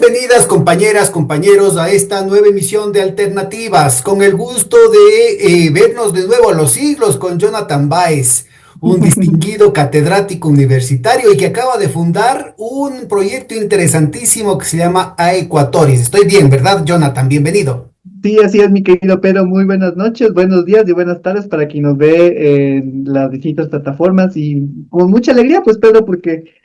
Bienvenidas compañeras, compañeros a esta nueva emisión de Alternativas, con el gusto de vernos de nuevo a los siglos con Jonathan Báez, un distinguido catedrático universitario y que acaba de fundar un proyecto interesantísimo que se llama Aequatoris. Estoy bien, ¿verdad, Jonathan? Bienvenido. Sí, así es, mi querido Pedro. Muy buenas noches, buenos días y buenas tardes para quien nos ve en las distintas plataformas. Y con mucha alegría, pues, Pedro, porque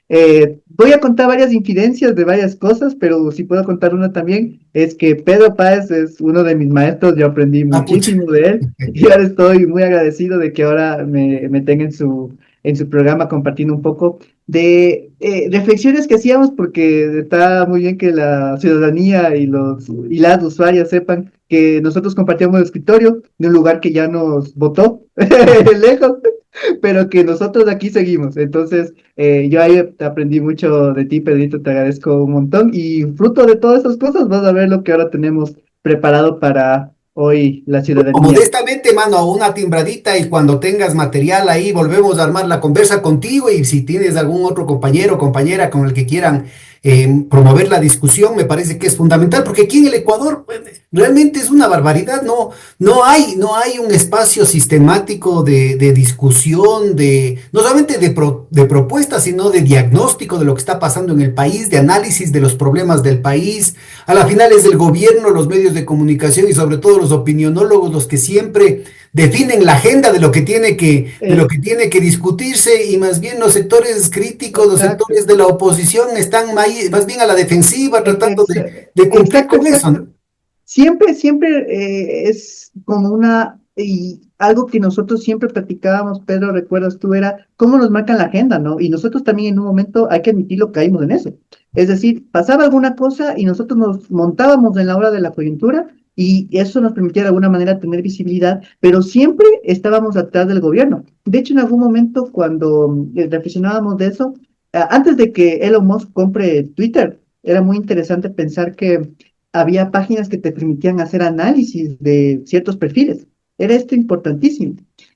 voy a contar varias infidencias de varias cosas, pero si puedo contar una también, es que Pedro Páez es uno de mis maestros. Yo aprendí Ah, pucha. muchísimo de él y ahora estoy muy agradecido de que ahora me tenga en su programa compartiendo un poco de reflexiones que hacíamos, porque está muy bien que la ciudadanía y las usuarias sepan que nosotros compartíamos el escritorio de un lugar que ya nos votó lejos, pero que nosotros aquí seguimos. Entonces, yo ahí aprendí mucho de ti, Pedrito, te agradezco un montón. Y fruto de todas esas cosas, vas a ver lo que ahora tenemos preparado para hoy la O ciudadanía. modestamente, mano, una timbradita y cuando tengas material ahí volvemos a armar la conversa contigo y si tienes algún otro compañero o compañera con el que quieran promover la discusión, me parece que es fundamental porque aquí en el Ecuador realmente es una barbaridad, no hay un espacio sistemático de discusión, no solamente de propuestas, sino de diagnóstico de lo que está pasando en el país, de análisis de los problemas del país. A la final es el gobierno, los medios de comunicación y sobre todo los opinionólogos los que siempre definen la agenda de lo Eh, que tiene que discutirse y más bien los sectores críticos, los exacto. sectores de la oposición están más bien a la defensiva tratando de cumplir Exacto, con eso, exacto. ¿no? Siempre es como y algo que nosotros siempre platicábamos, Pedro, recuerdas tú, era cómo nos marcan la agenda, ¿no? Y nosotros también en un momento, hay que admitirlo, caímos en eso. Es decir, pasaba alguna cosa y nosotros nos montábamos en la hora de la coyuntura y eso nos permitía de alguna manera tener visibilidad, pero siempre estábamos atrás del gobierno. De hecho, en algún momento cuando reflexionábamos de eso, antes de que Elon Musk compre Twitter, era muy interesante pensar que había páginas que te permitían hacer análisis de ciertos perfiles. Era esto importantísimo.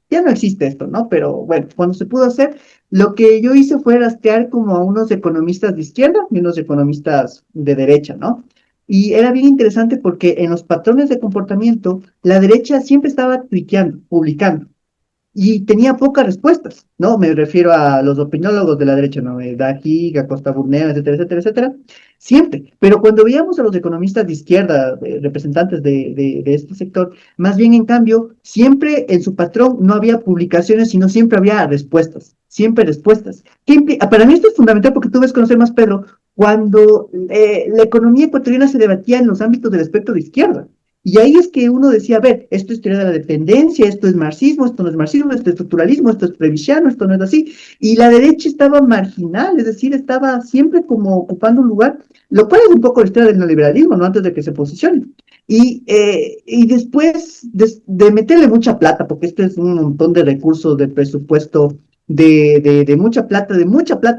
Ya no existe esto, ¿no? Pero bueno, cuando se pudo hacer, lo que yo hice fue rastrear como a unos economistas de izquierda y unos economistas de derecha, ¿no? Y era bien interesante porque en los patrones de comportamiento, la derecha siempre estaba tuiteando, publicando y tenía pocas respuestas, ¿no? Me refiero a los opinólogos de la derecha, ¿no? Daji, Acosta Burneo, etcétera, etcétera, etcétera, siempre. Pero cuando veíamos a los economistas de izquierda, representantes de este sector, más bien en cambio, siempre en su patrón no había publicaciones, sino siempre había respuestas, siempre respuestas. Para mí esto es fundamental porque tú ves conocer más, Pedro, cuando la economía ecuatoriana se debatía en los ámbitos del espectro de izquierda. Y ahí es que uno decía, a ver, esto es teoría de la dependencia, esto es marxismo, esto no es marxismo, esto es estructuralismo, esto es previssiano, esto no es así. Y la derecha estaba marginal, es decir, estaba siempre como ocupando un lugar, lo cual es un poco la historia del neoliberalismo, ¿no? Antes de que se posicione. Y después de meterle mucha plata, porque esto es un montón de recursos de presupuesto, de mucha plata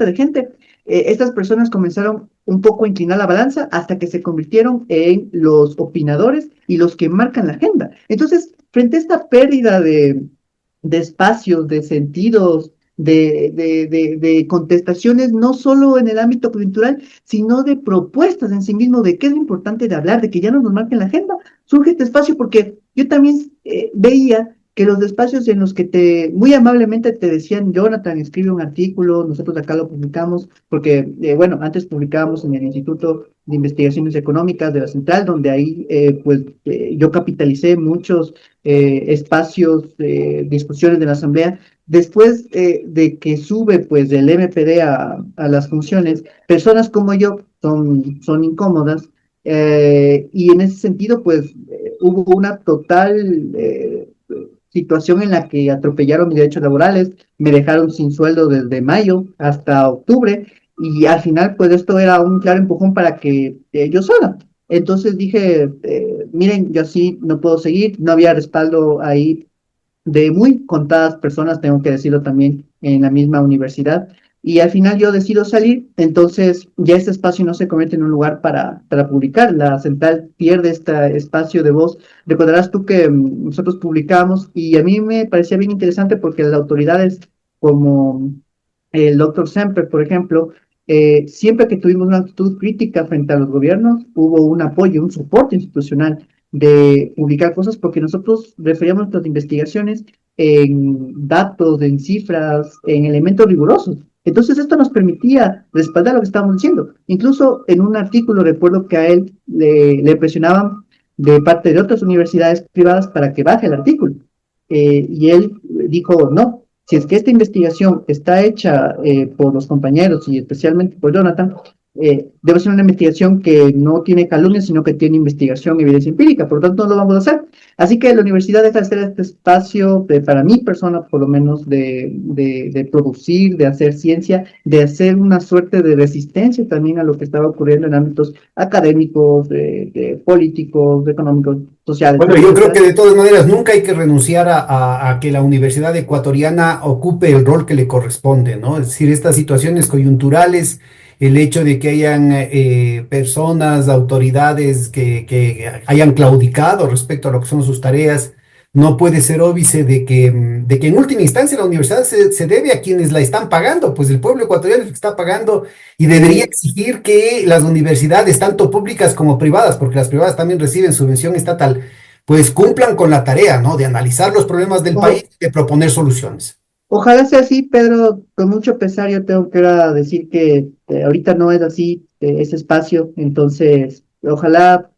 de gente, estas personas comenzaron un poco a inclinar la balanza hasta que se convirtieron en los opinadores y los que marcan la agenda. Entonces, frente a esta pérdida de espacios, de sentidos, de contestaciones, no solo en el ámbito cultural, sino de propuestas en sí mismo, de qué es lo importante de hablar, de que ya no nos marquen la agenda, surge este espacio porque yo también veía que los espacios en los que muy amablemente te decían, Jonathan, escribe un artículo, nosotros acá lo publicamos, porque, bueno, antes publicábamos en el Instituto de Investigaciones Económicas de la Central, donde ahí, pues, yo capitalicé muchos espacios, discusiones de la Asamblea. Después de que sube, pues, el MPD a las funciones, personas como yo son incómodas, y en ese sentido, pues, hubo una total situación en la que atropellaron mis derechos laborales, me dejaron sin sueldo desde mayo hasta octubre y al final pues esto era un claro empujón para que yo sola. Entonces dije, miren, yo así no puedo seguir, no había respaldo ahí de muy contadas personas, tengo que decirlo también, en la misma universidad. Y al final yo decido salir, entonces ya este espacio no se convierte en un lugar para publicar. La central pierde este espacio de voz. Recordarás tú que nosotros publicamos y a mí me parecía bien interesante porque las autoridades como el doctor Semper, por ejemplo, siempre que tuvimos una actitud crítica frente a los gobiernos, hubo un apoyo, un soporte institucional de publicar cosas porque nosotros referíamos nuestras investigaciones en datos, en cifras, en elementos rigurosos. Entonces esto nos permitía respaldar lo que estábamos diciendo. Incluso en un artículo recuerdo que a él le presionaban de parte de otras universidades privadas para que baje el artículo. Y él dijo, no, si es que esta investigación está hecha por los compañeros y especialmente por Jonathan, debe ser una investigación que no tiene calumnias, sino que tiene investigación, evidencia empírica, por lo tanto no lo vamos a hacer. Así que la universidad deja de ser este espacio para mi persona, por lo menos, de producir, de hacer ciencia, de hacer una suerte de resistencia también a lo que estaba ocurriendo en ámbitos académicos, de políticos, de económicos, sociales, Bueno, yo creo etcétera. que de todas maneras nunca hay que renunciar a que la Universidad Ecuatoriana ocupe el rol que le corresponde, ¿no? Es decir, estas situaciones coyunturales, el hecho de que hayan personas, autoridades que hayan claudicado respecto a lo que son sus tareas, no puede ser óbice de que en última instancia la universidad se debe a quienes la están pagando, pues el pueblo ecuatoriano es el que está pagando y debería Sí. exigir que las universidades, tanto públicas como privadas, porque las privadas también reciben subvención estatal, pues cumplan con la tarea, ¿no? De analizar los problemas del país O- y de proponer soluciones. Ojalá sea así, Pedro. Con mucho pesar yo tengo que ahora decir que ahorita no es así ese espacio. Entonces, ojalá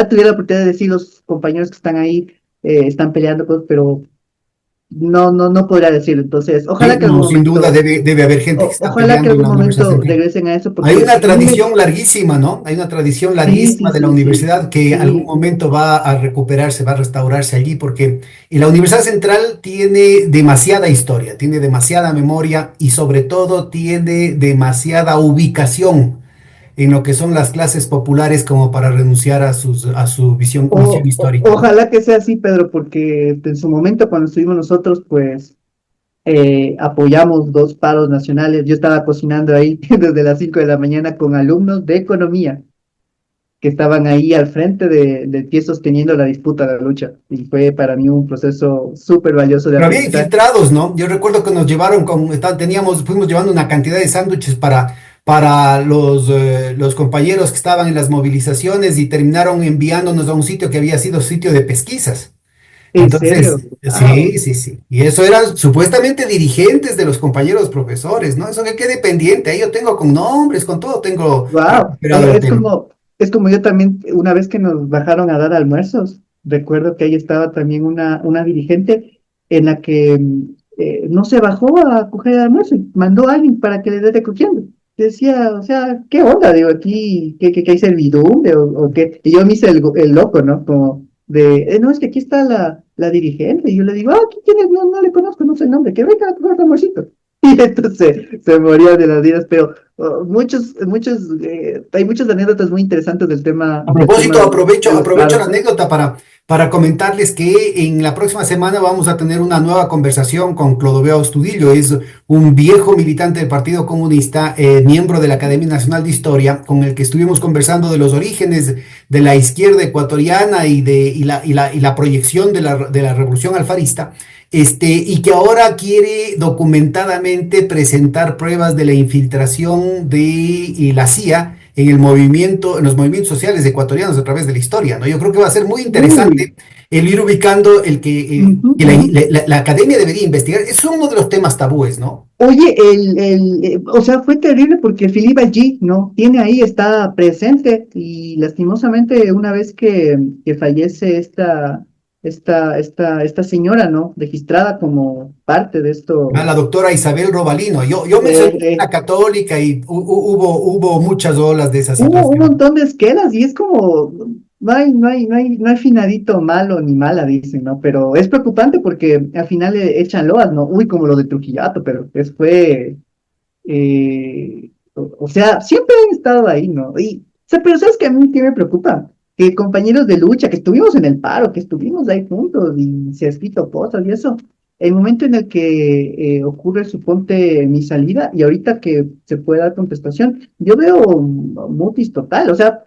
tuviera la oportunidad de decir los compañeros que están ahí están peleando, pues, pero no podría decirlo. Entonces, Sí, ojalá que algún no, sin duda momento, debe haber gente que está ojalá que peleando en algún la Universidad momento Central. regresen a eso, Hay porque una si bien tradición larguísima, ¿no? Hay una tradición sí, larguísima sí, de la sí, sí, universidad que algún sí. momento va a recuperarse, va a restaurarse allí, porque y la Universidad Central tiene demasiada historia, tiene demasiada memoria y sobre todo tiene demasiada ubicación en lo que son las clases populares como para renunciar a a su visión histórica, ¿no? Ojalá que sea así, Pedro, porque en su momento cuando estuvimos nosotros, pues apoyamos dos paros nacionales. Yo estaba cocinando ahí desde las 5 de la mañana con alumnos de economía que estaban ahí al frente de pie sosteniendo la disputa, la lucha. Y fue para mí un proceso súper valioso de Pero había aprendizaje. infiltrados, ¿no? Yo recuerdo que nos llevaron fuimos llevando una cantidad de sándwiches para los compañeros que estaban en las movilizaciones y terminaron enviándonos a un sitio que había sido sitio de pesquisas. En serio, Entonces, wow, sí, sí, sí. Y eso eran supuestamente dirigentes de los compañeros profesores, ¿no? Eso que quede pendiente. Ahí yo tengo con nombres, con todo, tengo wow. recuperado el tema. Es como yo también, una vez que nos bajaron a dar almuerzos, recuerdo que ahí estaba también una dirigente en la que no se bajó a coger el almuerzo y mandó a alguien para que le dé recogiendo. Decía, o sea, ¿qué onda? Digo, aquí, ¿qué hay servidumbre o qué? Y yo me hice el loco, ¿no? Como no, es que aquí está la dirigente. Y yo le digo, ¿quién es? No le conozco, no sé el nombre, que venga a coger el almuercito. Y entonces se moría de las vidas, pero hay muchas anécdotas muy interesantes A del tema propósito, de los aprovecho la paros. anécdota para comentarles que en la próxima semana vamos a tener una nueva conversación con Clodoveo Astudillo. Es un viejo militante del Partido Comunista, miembro de la Academia Nacional de Historia, con el que estuvimos conversando de los orígenes de la izquierda ecuatoriana y la proyección de la revolución alfarista. Y que ahora quiere documentadamente presentar pruebas de la infiltración de la CIA en el movimiento, en los movimientos sociales ecuatorianos a través de la historia, ¿no? Yo creo que va a ser muy Uy, interesante el ir ubicando ujú, que ujú. la academia debería investigar. Es uno de los temas tabúes, ¿no? Oye, o sea, fue terrible porque Philippe allí, ¿no? Tiene ahí, está presente y lastimosamente una vez que fallece esta señora, ¿no? Registrada como parte de A la esto. doctora Isabel Robalino. Yo mencioné eh, la eh, católica y hubo muchas olas de esa Hubo un situación. montón de esquelas y es como, no hay finadito malo ni mala, dicen, ¿no? Pero es preocupante porque al final le echan loas, ¿no? Uy, como lo de Trujillato, pero o sea, siempre han estado ahí, ¿no? Pero ¿sabes qué a mí qué me preocupa? Que compañeros de lucha, que estuvimos en el paro, que estuvimos ahí juntos y se ha escrito cosas y eso, el momento en el que ocurre, suponte, mi salida y ahorita que se puede dar contestación, yo veo un mutis total, o sea,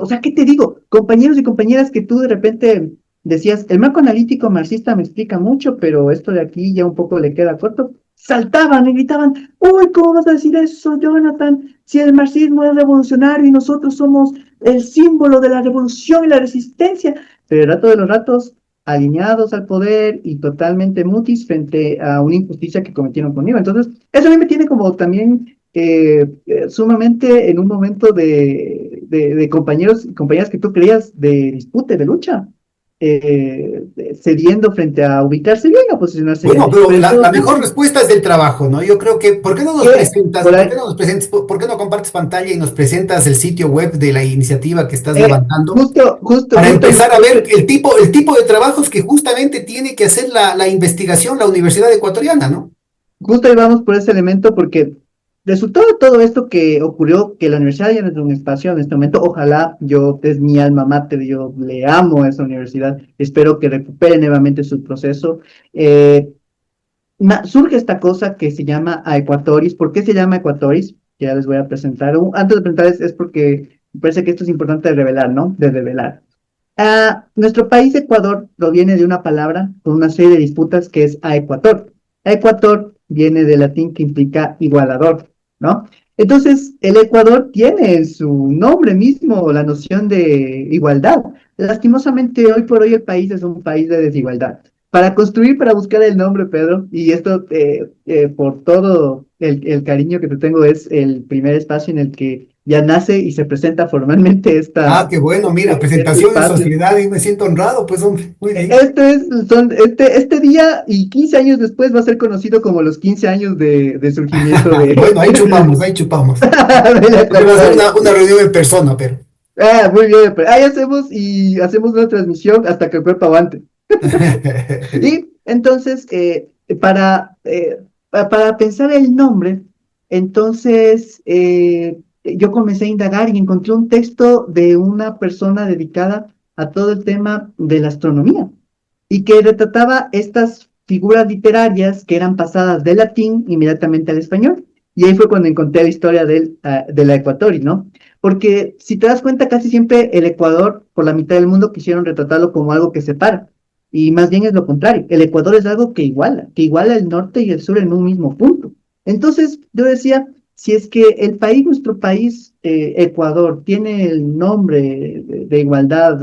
o sea, ¿qué te digo? Compañeros y compañeras que tú de repente decías, el marco analítico marxista me explica mucho, pero esto de aquí ya un poco le queda corto. saltaban y gritaban, uy, ¿cómo vas a decir eso, Jonathan? Si el marxismo es revolucionario y nosotros somos el símbolo de la revolución y la resistencia, pero el rato de los ratos alineados al poder y totalmente mutis frente a una injusticia que cometieron conmigo. Entonces, eso a mí me tiene como también sumamente en un momento de compañeros y compañeras que tú creías de disputa, de lucha, cediendo frente a ubicarse bien, a posicionarse Bueno, bien. pero Pero en la todo mejor caso, respuesta es del trabajo, ¿no? Yo creo que, ¿por qué no nos ¿qué? presentas, Por por ahí, qué no nos presentes, por qué no compartes pantalla y nos presentas el sitio web de la iniciativa que estás eh, levantando justo, justo, para justo, empezar a ver el tipo de trabajos que justamente tiene que hacer la investigación la Universidad Ecuatoriana, ¿no? justo ahí vamos por ese elemento porque resultado de todo esto que ocurrió, que la universidad ya no es un espacio en este momento, ojalá yo, es mi alma mater, yo le amo a esa universidad, espero que recupere nuevamente su proceso. Eh, Surge esta cosa que se llama Equatoris. ¿Por qué se llama Equatoris? Que ya les voy a presentar. Antes de presentar es porque me parece que esto es importante de revelar, ¿no? De revelar. Nuestro país, Ecuador, proviene de una palabra con una serie de disputas que es a Ecuador. A Ecuador viene del latín que implica igualador, ¿no? Entonces, el Ecuador tiene en su nombre mismo la noción de igualdad. Lastimosamente, hoy por hoy el país es un país de desigualdad. Para construir, para buscar el nombre, Pedro, y esto por todo el cariño que te tengo, es el primer espacio en el que ya nace y se presenta formalmente Ah, qué bueno, mira, este presentación en espacio. sociedad y me siento honrado, pues hombre, muy bien. Este día y 15 años después va a ser conocido como los 15 años de surgimiento Bueno, ahí chupamos, ahí chupamos. de la Porque va a ser Ecuador. una reunión en persona, pero. Muy bien, pero ahí hacemos una transmisión hasta que el cuerpo aguante. Y entonces, para pensar el nombre, entonces yo comencé a indagar y encontré un texto de una persona dedicada a todo el tema de la astronomía y que retrataba estas figuras literarias que eran pasadas del latín inmediatamente al español. Y ahí fue cuando encontré la historia de la Ecuatoris, ¿no? Porque si te das cuenta, casi siempre el Ecuador, por la mitad del mundo, quisieron retratarlo como algo que separa. Y más bien es lo contrario. El Ecuador es algo que iguala el norte y el sur en un mismo punto. Entonces, yo decía, si es que el país, nuestro país, Ecuador, tiene el nombre de igualdad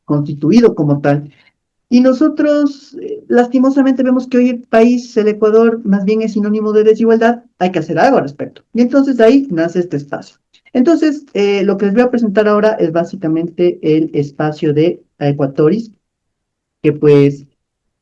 constituido como tal, y nosotros, lastimosamente, vemos que hoy el país, el Ecuador, más bien es sinónimo de desigualdad, hay que hacer algo al respecto. Y entonces de ahí nace este espacio. Entonces, lo que les voy a presentar ahora es básicamente el espacio de Equatoris, que pues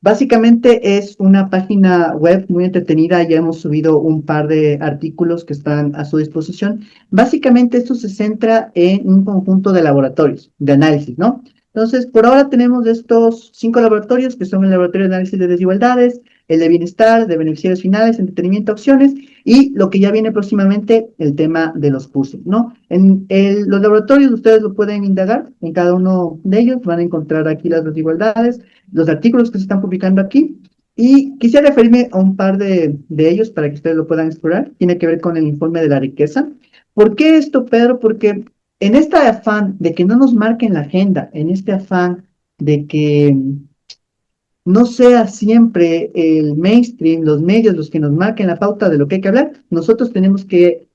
básicamente es una página web muy entretenida, ya hemos subido un par de artículos que están a su disposición. Básicamente esto se centra en un conjunto de laboratorios de análisis, ¿no? Entonces, por ahora tenemos estos 5 laboratorios, que son el Laboratorio de Análisis de Desigualdades, el de Bienestar, de Beneficiarios Finales, Entretenimiento, Acciones, y lo que ya viene próximamente, el tema de los cursos, ¿no? Los laboratorios ustedes lo pueden indagar, en cada uno de ellos van a encontrar aquí las desigualdades, los artículos que se están publicando aquí. Y quisiera referirme a un par de ellos para que ustedes lo puedan explorar. Tiene que ver con el informe de la riqueza. ¿Por qué esto, Pedro? Porque en este afán de que no nos marquen la agenda, en este afán de que no sea siempre el mainstream, los medios, los que nos marquen la pauta de lo que hay que hablar, nosotros tenemos que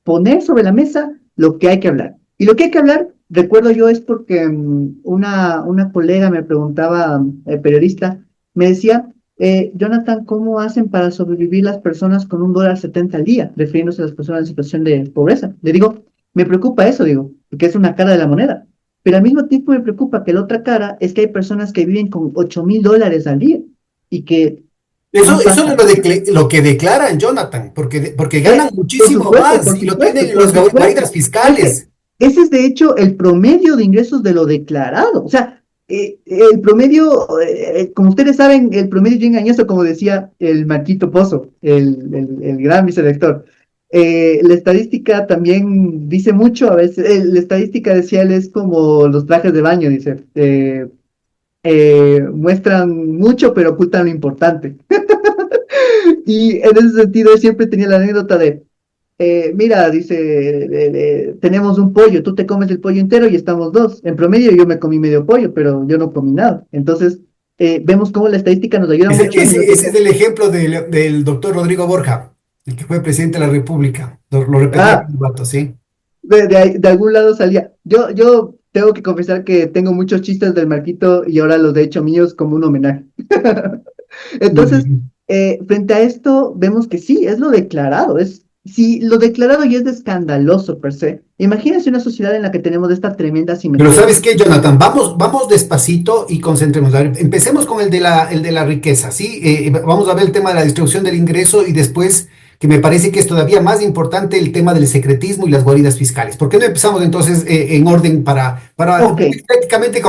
poner sobre la mesa lo que hay que hablar. Y lo que hay que hablar, recuerdo yo, es porque una colega me preguntaba, periodista, me decía, Jonathan, ¿cómo hacen para sobrevivir las personas con $1.70 al día? Refiriéndose a las personas en situación de pobreza. Le digo, me preocupa eso, digo, porque es una cara de la moneda. Pero al mismo tiempo me preocupa que la otra cara es que hay personas que viven con $8.000 al día y que Eso pasa es lo que declaran, Jonathan, porque ganan Por muchísimo supuesto, más por y lo supuesto, tienen en por las guaridas supuesto. fiscales. Ese es de hecho el promedio de ingresos de lo declarado. O sea, el promedio, como ustedes saben, el promedio es bien engañoso, como decía el Marquito Pozo, el gran vicerector. La estadística también dice mucho, a veces, la estadística decía él es como los trajes de baño, dice. Muestran mucho, pero ocultan lo importante. Y en ese sentido, él siempre tenía la anécdota de, mira, dice, tenemos un pollo, tú te comes el pollo entero y estamos dos. En promedio yo me comí medio pollo, pero yo no comí nada. Entonces, vemos cómo la estadística nos ayuda Ese, mucho en ese- ese es el ejemplo del doctor Rodrigo Borja, el que fue presidente de la República. Lo repetía ah, cada rato, ¿sí? de algún lado salía. Yo tengo que confesar que tengo muchos chistes del Marquito y ahora los he hecho míos como un homenaje. Muy Entonces, bien. frente a esto, vemos que sí, es lo declarado. Si lo declarado ya es de escandaloso per se, imagínense una sociedad en la que tenemos esta tremenda Pero asimetría. ¿sabes qué, Jonathan? Vamos despacito y concentrémonos. A ver, empecemos con el de la riqueza, ¿sí? Vamos a ver el tema de la distribución del ingreso y después, que me parece que es todavía más importante, el tema del secretismo y las guaridas fiscales. ¿Por qué no empezamos entonces en orden para Ok, prácticamente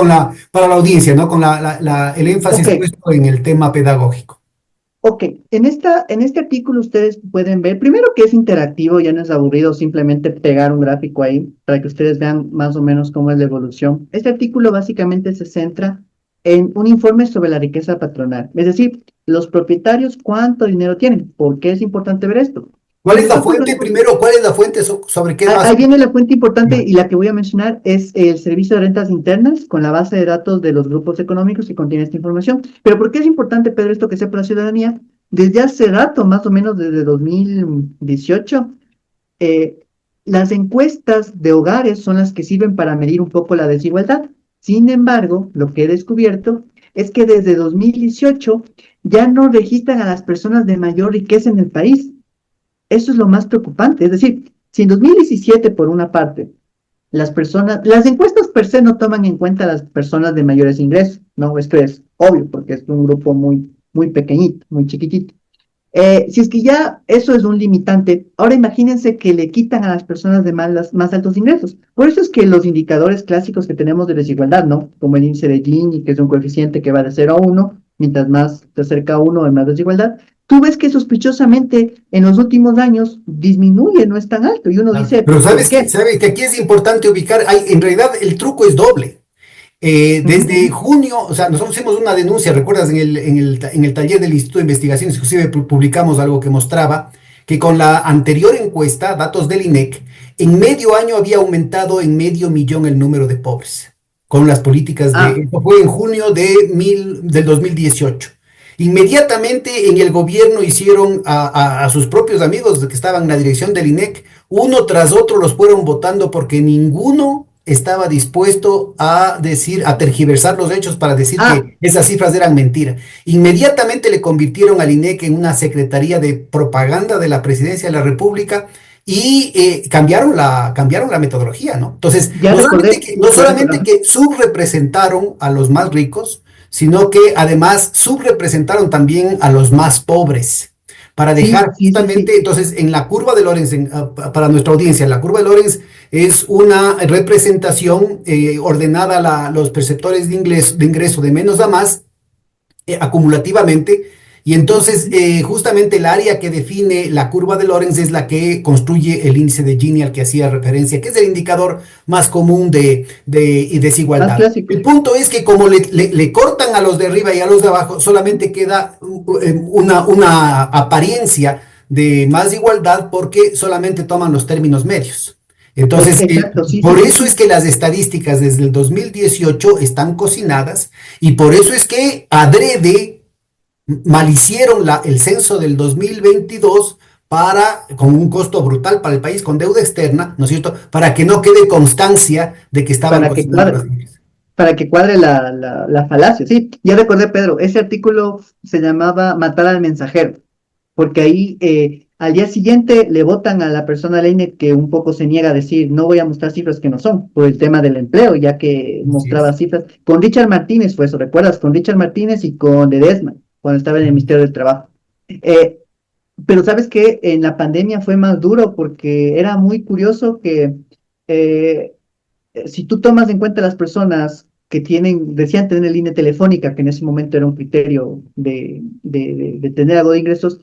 para la audiencia, ¿no? Con el ok. énfasis puesto en el tema pedagógico. Ok, en este artículo ustedes pueden ver, primero que es interactivo, ya no es aburrido simplemente pegar un gráfico ahí para que ustedes vean más o menos cómo es la evolución. Este artículo básicamente se centra en un informe sobre la riqueza patronal, es decir, los propietarios cuánto dinero tienen. ¿Por qué es importante ver esto? Si ¿Cuál es la nosotros fuente vemos primero? ¿Cuál es la fuente sobre qué ahí base? viene la fuente importante Ya. y la que voy a mencionar es el Servicio de Rentas Internas con la base de datos de los grupos económicos que contiene esta información. Pero ¿por qué es importante, Pedro, esto que sepa la ciudadanía? Desde hace rato, más o menos desde 2018, eh, las encuestas de hogares son las que sirven para medir un poco la desigualdad. Sin embargo, lo que he descubierto es que desde 2018 ya no registran a las personas de mayor riqueza en el país. Eso es lo más preocupante. Es decir, si en 2017, por una parte, las encuestas per se no toman en cuenta a las personas de mayores ingresos, ¿no? Esto es obvio, porque es un grupo muy, muy pequeñito, muy chiquitito. Si es que ya eso es un limitante, ahora imagínense que le quitan a las personas de más altos ingresos. Por eso es que los indicadores clásicos que tenemos de desigualdad, ¿no? Como el índice de Gini, que es un coeficiente que va de 0 a 1, mientras más se acerca a 1 hay más desigualdad, tú ves que sospechosamente en los últimos años disminuye, no es tan alto. Y uno Claro. dice, Pero ¿por qué? sabes que aquí es importante ubicar, en realidad el truco es doble. Ujú. Desde junio, o sea, nosotros hicimos una denuncia, ¿recuerdas? En el taller del Instituto de Investigaciones, inclusive publicamos algo que mostraba que con la anterior encuesta, datos del INEC, en medio año había aumentado en medio millón el número de pobres, con las políticas Ah, esto fue en junio del 2018. Inmediatamente en el gobierno hicieron a sus propios amigos que estaban en la dirección del INEC, uno tras otro los fueron votando porque ninguno estaba dispuesto a decir, a tergiversar los hechos para decir ah, que esas cifras eran mentira. Inmediatamente le convirtieron al INEC en una secretaría de propaganda de la presidencia de la República y cambiaron la metodología, ¿no? Entonces, ya no solamente recordé, que, no solamente que subrepresentaron a los más ricos, sino que además subrepresentaron también a los más pobres para sí, dejar sí, sí, justamente, sí. entonces, en la curva de Lorenz, para nuestra audiencia, la curva de Lorenz es una representación ordenada a los perceptores de ingreso de menos a más, acumulativamente. Y entonces, justamente el área que define la curva de Lorenz es la que construye el índice de Gini al que hacía referencia, que es el indicador más común de Más desigualdad. clásico. El punto es que como le cortan a los de arriba y a los de abajo, solamente queda una apariencia de más igualdad porque solamente toman los términos medios. Entonces, Exacto, sí, sí, por sí, eso es sí. que las estadísticas desde el 2018 están cocinadas y por eso es que adrede malicieron el censo del 2022 con un costo brutal para el país, con deuda externa, ¿no es cierto? Para que no quede constancia de que estaban Para que cocinando las cuadre. cifras. Para que cuadre la falacia. Sí, ya recordé, Pedro, ese artículo se llamaba Matar al mensajero, porque ahí al día siguiente le votan a la persona de la INE que un poco se niega a decir, no voy a mostrar cifras que no son, por el tema del empleo, ya que Así es. mostraba cifras. Con Richard Martínez fue eso, ¿recuerdas? Con Richard Martínez y con Ledesma, cuando estaba en el Ministerio del Trabajo. Eh, pero sabes que en la pandemia fue más duro porque era muy curioso que eh, si tú tomas en cuenta las personas que decían tener línea telefónica, que en ese momento era un criterio de tener algo de ingresos,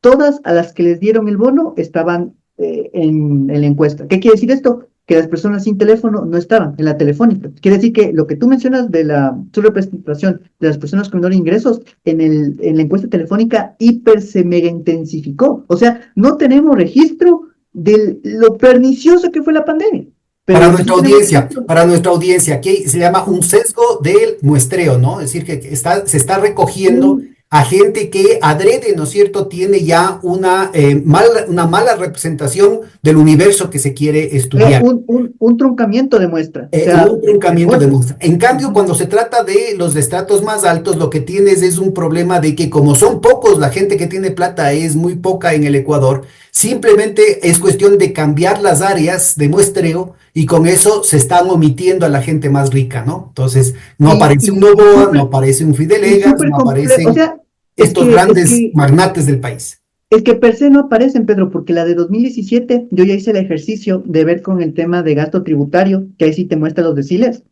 todas a las que les dieron el bono estaban en la encuesta. ¿Qué quiere decir esto? Que las personas sin teléfono no estaban en la telefónica. Quiere decir que lo que tú mencionas de la subrepresentación de las personas con menores ingresos en la encuesta telefónica hiper se mega intensificó. O sea, no tenemos registro de lo pernicioso que fue la pandemia. pero sí tenemos ejemplos. Para nuestra audiencia, aquí se llama un sesgo del muestreo, ¿no? Es decir, que se está recogiendo Un, a gente que adrede, ¿no es cierto?, tiene ya una mala representación del universo que se quiere estudiar. un truncamiento de muestra, o Un sea, de truncamiento de muestra. muestra. En cambio, Ujú. cuando se trata de los estratos más altos, lo que tienes es un problema de que como son pocos, la gente que tiene plata es muy poca en el Ecuador, simplemente es cuestión de cambiar las áreas de muestreo y con eso se están omitiendo a la gente más rica, ¿no? Entonces, no aparece un Y Noboa, no súper, aparece un y Fidelegas, súper no complejo, o aparecen sea, es estos que, es grandes que magnates del país. Es que per se no aparecen, Pedro, porque la de 2017 yo ya hice el ejercicio de ver con el tema de gasto tributario, que ahí sí te muestra los deciles.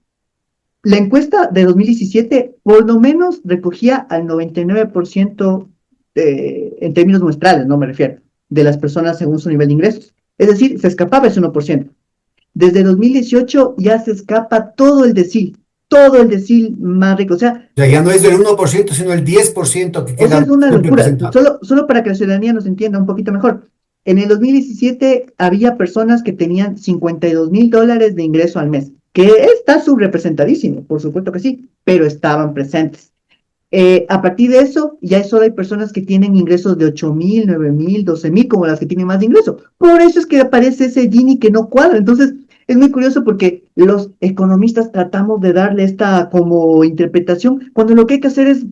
La encuesta de 2017 por lo menos recogía al 99% en términos muestrales, no me refiero, de las personas según su nivel de ingresos. Es decir, se escapaba ese 1%. Desde 2018 ya se escapa todo el decil más rico. O sea, O sea, ya no es del 1%, sino el 10% que O sea, es queda una locura. representado. Solo para que la ciudadanía nos entienda un poquito mejor. En el 2017 había personas que tenían $52,000 de ingreso al mes, que está subrepresentadísimo, por supuesto que sí, pero estaban presentes. A partir de eso, ya solo hay personas que tienen ingresos de 8,000, 9,000, 12,000, como las que tienen más de ingreso. Por eso es que aparece ese Gini que no cuadra. Entonces, es muy curioso porque los economistas tratamos de darle esta como interpretación, cuando lo que hay que hacer es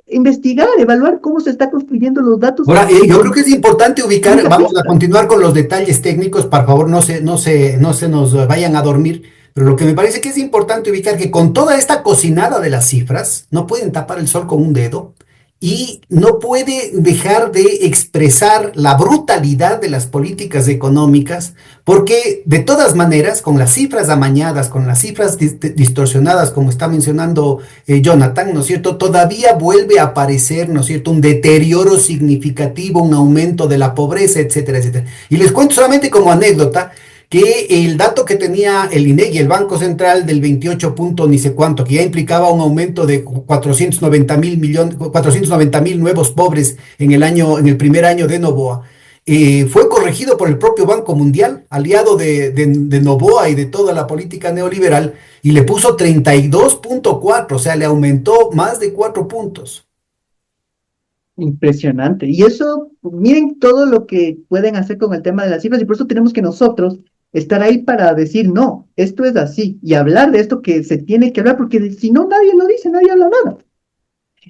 investigar, evaluar cómo se están construyendo los datos Ahora, y yo con creo que es importante ubicar, única vamos a pista. continuar con los detalles técnicos, por favor, no se nos vayan a dormir, pero lo que me parece que es importante ubicar que con toda esta cocinada de las cifras, no pueden tapar el sol con un dedo y no puede dejar de expresar la brutalidad de las políticas económicas, porque de todas maneras, con las cifras amañadas, con las cifras distorsionadas, como está mencionando Jonathan, ¿no es cierto? Todavía vuelve a aparecer, ¿no es cierto? Un deterioro significativo, un aumento de la pobreza, etcétera, etcétera. Y les cuento solamente como anécdota que el dato que tenía el INEGI, el Banco Central, del 28 punto ni sé cuánto, que ya implicaba un aumento de 490,000 millones, 490,000 nuevos pobres en en el primer año de Novoa, fue corregido por el propio Banco Mundial, aliado de Noboa y de toda la política neoliberal, y le puso 32,4, o sea, le aumentó más de 4 puntos. Impresionante. Y eso, miren todo lo que pueden hacer con el tema de las cifras y por eso tenemos que nosotros estar ahí para decir, no, esto es así y hablar de esto que se tiene que hablar porque si no, nadie lo dice, nadie habla nada.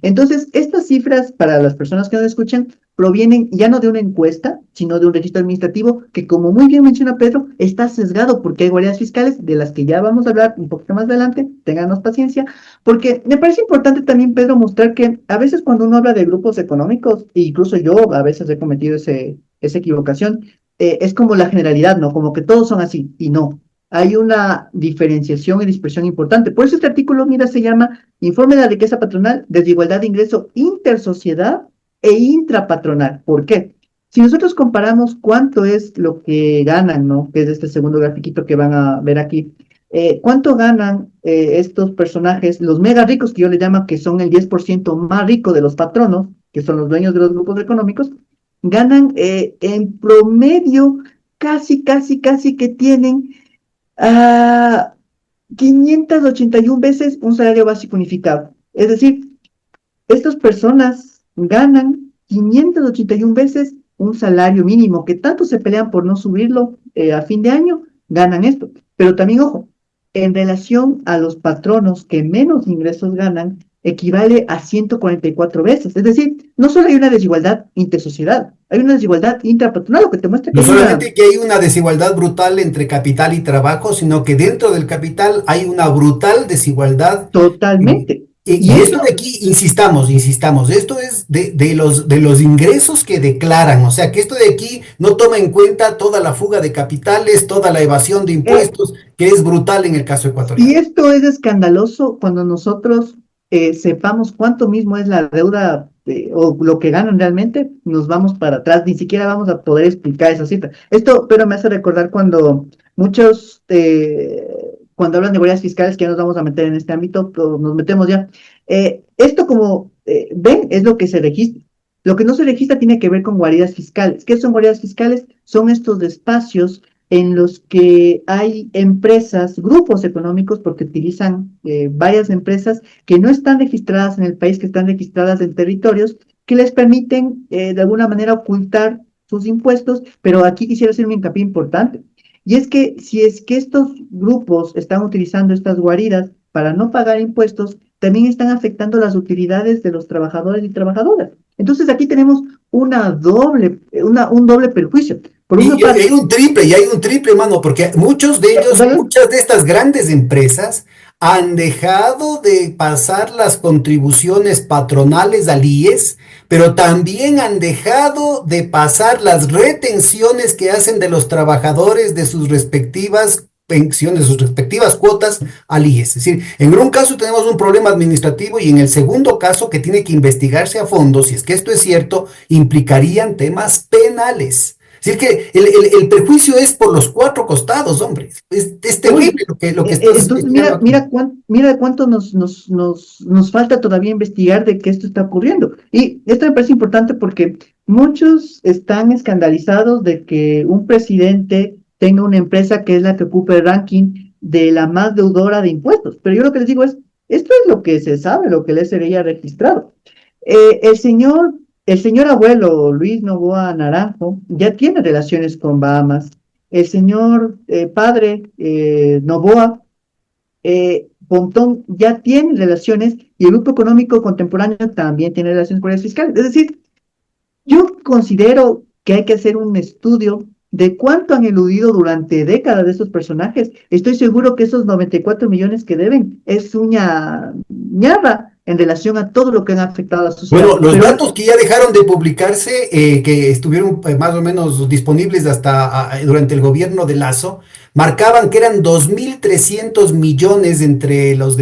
Entonces, estas cifras, para las personas que nos escuchan, provienen ya no de una encuesta, sino de un registro administrativo que, como muy bien menciona Pedro, está sesgado porque hay guardias fiscales de las que ya vamos a hablar un poquito más adelante, ténganos paciencia, porque me parece importante también, Pedro, mostrar que a veces cuando uno habla de grupos económicos, e incluso yo a veces he cometido esa equivocación, es como la generalidad, ¿no? Como que todos son así, y no. Hay una diferenciación y dispersión importante. Por eso este artículo, mira, se llama Informe de la riqueza patronal, desigualdad de ingreso intersociedad e intrapatronal. ¿Por qué? Si nosotros comparamos cuánto es lo que ganan, ¿no? Que es este segundo grafiquito que van a ver aquí, cuánto ganan estos personajes, los mega ricos que yo les llamo, que son el 10% más rico de los patronos, que son los dueños de los grupos económicos, ganan en promedio casi que tienen 581 veces un salario básico unificado. Es decir, estas personas ganan 581 veces un salario mínimo, que tanto se pelean por no subirlo a fin de año, ganan esto. Pero también, ojo, en relación a los patronos que menos ingresos ganan, equivale a 144 veces. Es decir, no solo hay una desigualdad intersociedad, hay una desigualdad intrapatronal, lo que te muestra que No hay una solamente que hay una desigualdad brutal entre capital y trabajo, sino que dentro del capital hay una brutal desigualdad. Y, totalmente. Y y esto de esto aquí, insistamos, esto es de los ingresos que declaran, o sea, que esto de aquí no toma en cuenta toda la fuga de capitales, toda la evasión de eh, impuestos, que es brutal en el caso Y ecuatoriano. esto es escandaloso cuando nosotros sepamos cuánto mismo es la deuda o lo que ganan realmente, nos vamos para atrás, ni siquiera vamos a poder explicar esa cifra. Esto, pero me hace recordar cuando muchos, cuando hablan de guardias fiscales, que ya nos vamos a meter en este ámbito, pero nos metemos ya. Esto como ven, es lo que se registra. Lo que no se registra tiene que ver con guaridas fiscales. ¿Qué son guaridas fiscales? Son estos espacios en los que hay empresas, grupos económicos, porque utilizan varias empresas que no están registradas en el país, que están registradas en territorios, que les permiten de alguna manera ocultar sus impuestos, pero aquí quisiera hacer un hincapié importante. Y es que si es que estos grupos están utilizando estas guaridas para no pagar impuestos, también están afectando las utilidades de los trabajadores y trabajadoras. Entonces aquí tenemos un doble perjuicio. Por una Y parte, hay un triple, mano, porque muchos de ellos, ¿verdad? muchas de estas grandes empresas han dejado de pasar las contribuciones patronales al IES, pero también han dejado de pasar las retenciones que hacen de los trabajadores de sus respectivas pensiones, sus respectivas cuotas al IES. Es decir, en un caso tenemos un problema administrativo y en el segundo caso, que tiene que investigarse a fondo, si es que esto es cierto, implicarían temas penales. Es decir, que el perjuicio es por los cuatro costados, hombre. Es terrible Uy, lo que estás entonces estudiando aquí. mira cuánto nos falta todavía investigar de que esto está ocurriendo. Y esto me parece importante porque muchos están escandalizados de que un presidente tenga una empresa que es la que ocupa el ranking de la más deudora de impuestos. Pero yo lo que les digo es, esto es lo que se sabe, lo que el SRI ha registrado. Eh, el señor, el señor abuelo Luis Novoa Naranjo ya tiene relaciones con Bahamas. El señor padre Novoa Pontón ya tiene relaciones y el Grupo Económico Contemporáneo también tiene relaciones con el fiscal. Es decir, yo considero que hay que hacer un estudio de cuánto han eludido durante décadas de estos personajes. Estoy seguro que esos 94 millones que deben es una ñarra en relación a todo lo que han afectado a la sociedad. Bueno, los Pero datos que ya dejaron de publicarse, que estuvieron más o menos disponibles hasta durante el gobierno de Lazo, marcaban que eran 2.300 millones entre los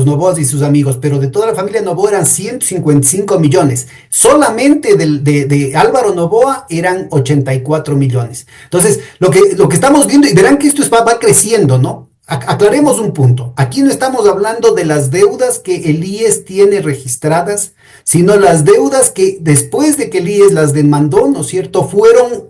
Novoas y sus amigos, pero de toda la familia Novoa eran 155 millones. Solamente de Álvaro Novoa eran 84 millones. Entonces, lo que estamos viendo, y verán que esto va creciendo, ¿no? Aclaremos un punto. Aquí no estamos hablando de las deudas que el IES tiene registradas, sino las deudas que después de que el IES las demandó, ¿no es cierto?, fueron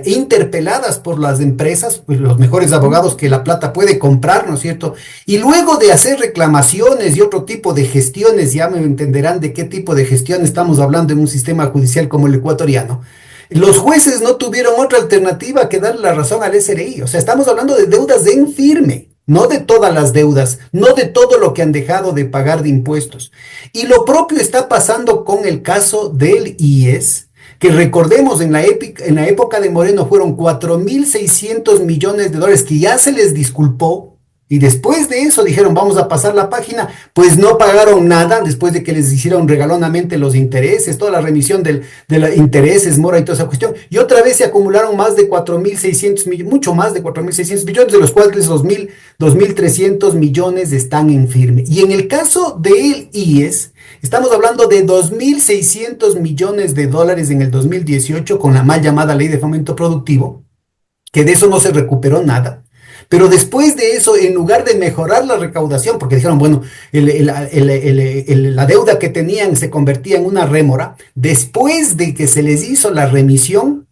interpeladas por las empresas, pues, los mejores abogados que La Plata puede comprar, ¿no es cierto? Y luego de hacer reclamaciones y otro tipo de gestiones, ya me entenderán de qué tipo de gestión estamos hablando en un sistema judicial como el ecuatoriano. Los jueces no tuvieron otra alternativa que darle la razón al SRI. O sea, estamos hablando de deudas en firme, no de todas las deudas, no de todo lo que han dejado de pagar de impuestos. Y lo propio está pasando con el caso del IES, que recordemos en la época de Moreno fueron 4.600 millones de dólares que ya se les disculpó. Y después de eso dijeron, vamos a pasar la página, pues no pagaron nada después de que les hicieron regalonamente los intereses, toda la remisión de los intereses, mora y toda esa cuestión. Y otra vez se acumularon más de 4.600 millones, mucho más de 4.600 millones, de los cuales 2.300 millones están en firme. Y en el caso del IES, estamos hablando de 2.600 millones de dólares en el 2018 con la mal llamada ley de fomento productivo, que de eso no se recuperó nada. Pero después de eso, en lugar de mejorar la recaudación, porque dijeron, bueno, la deuda que tenían se convertía en una rémora, después de que se les hizo la remisión,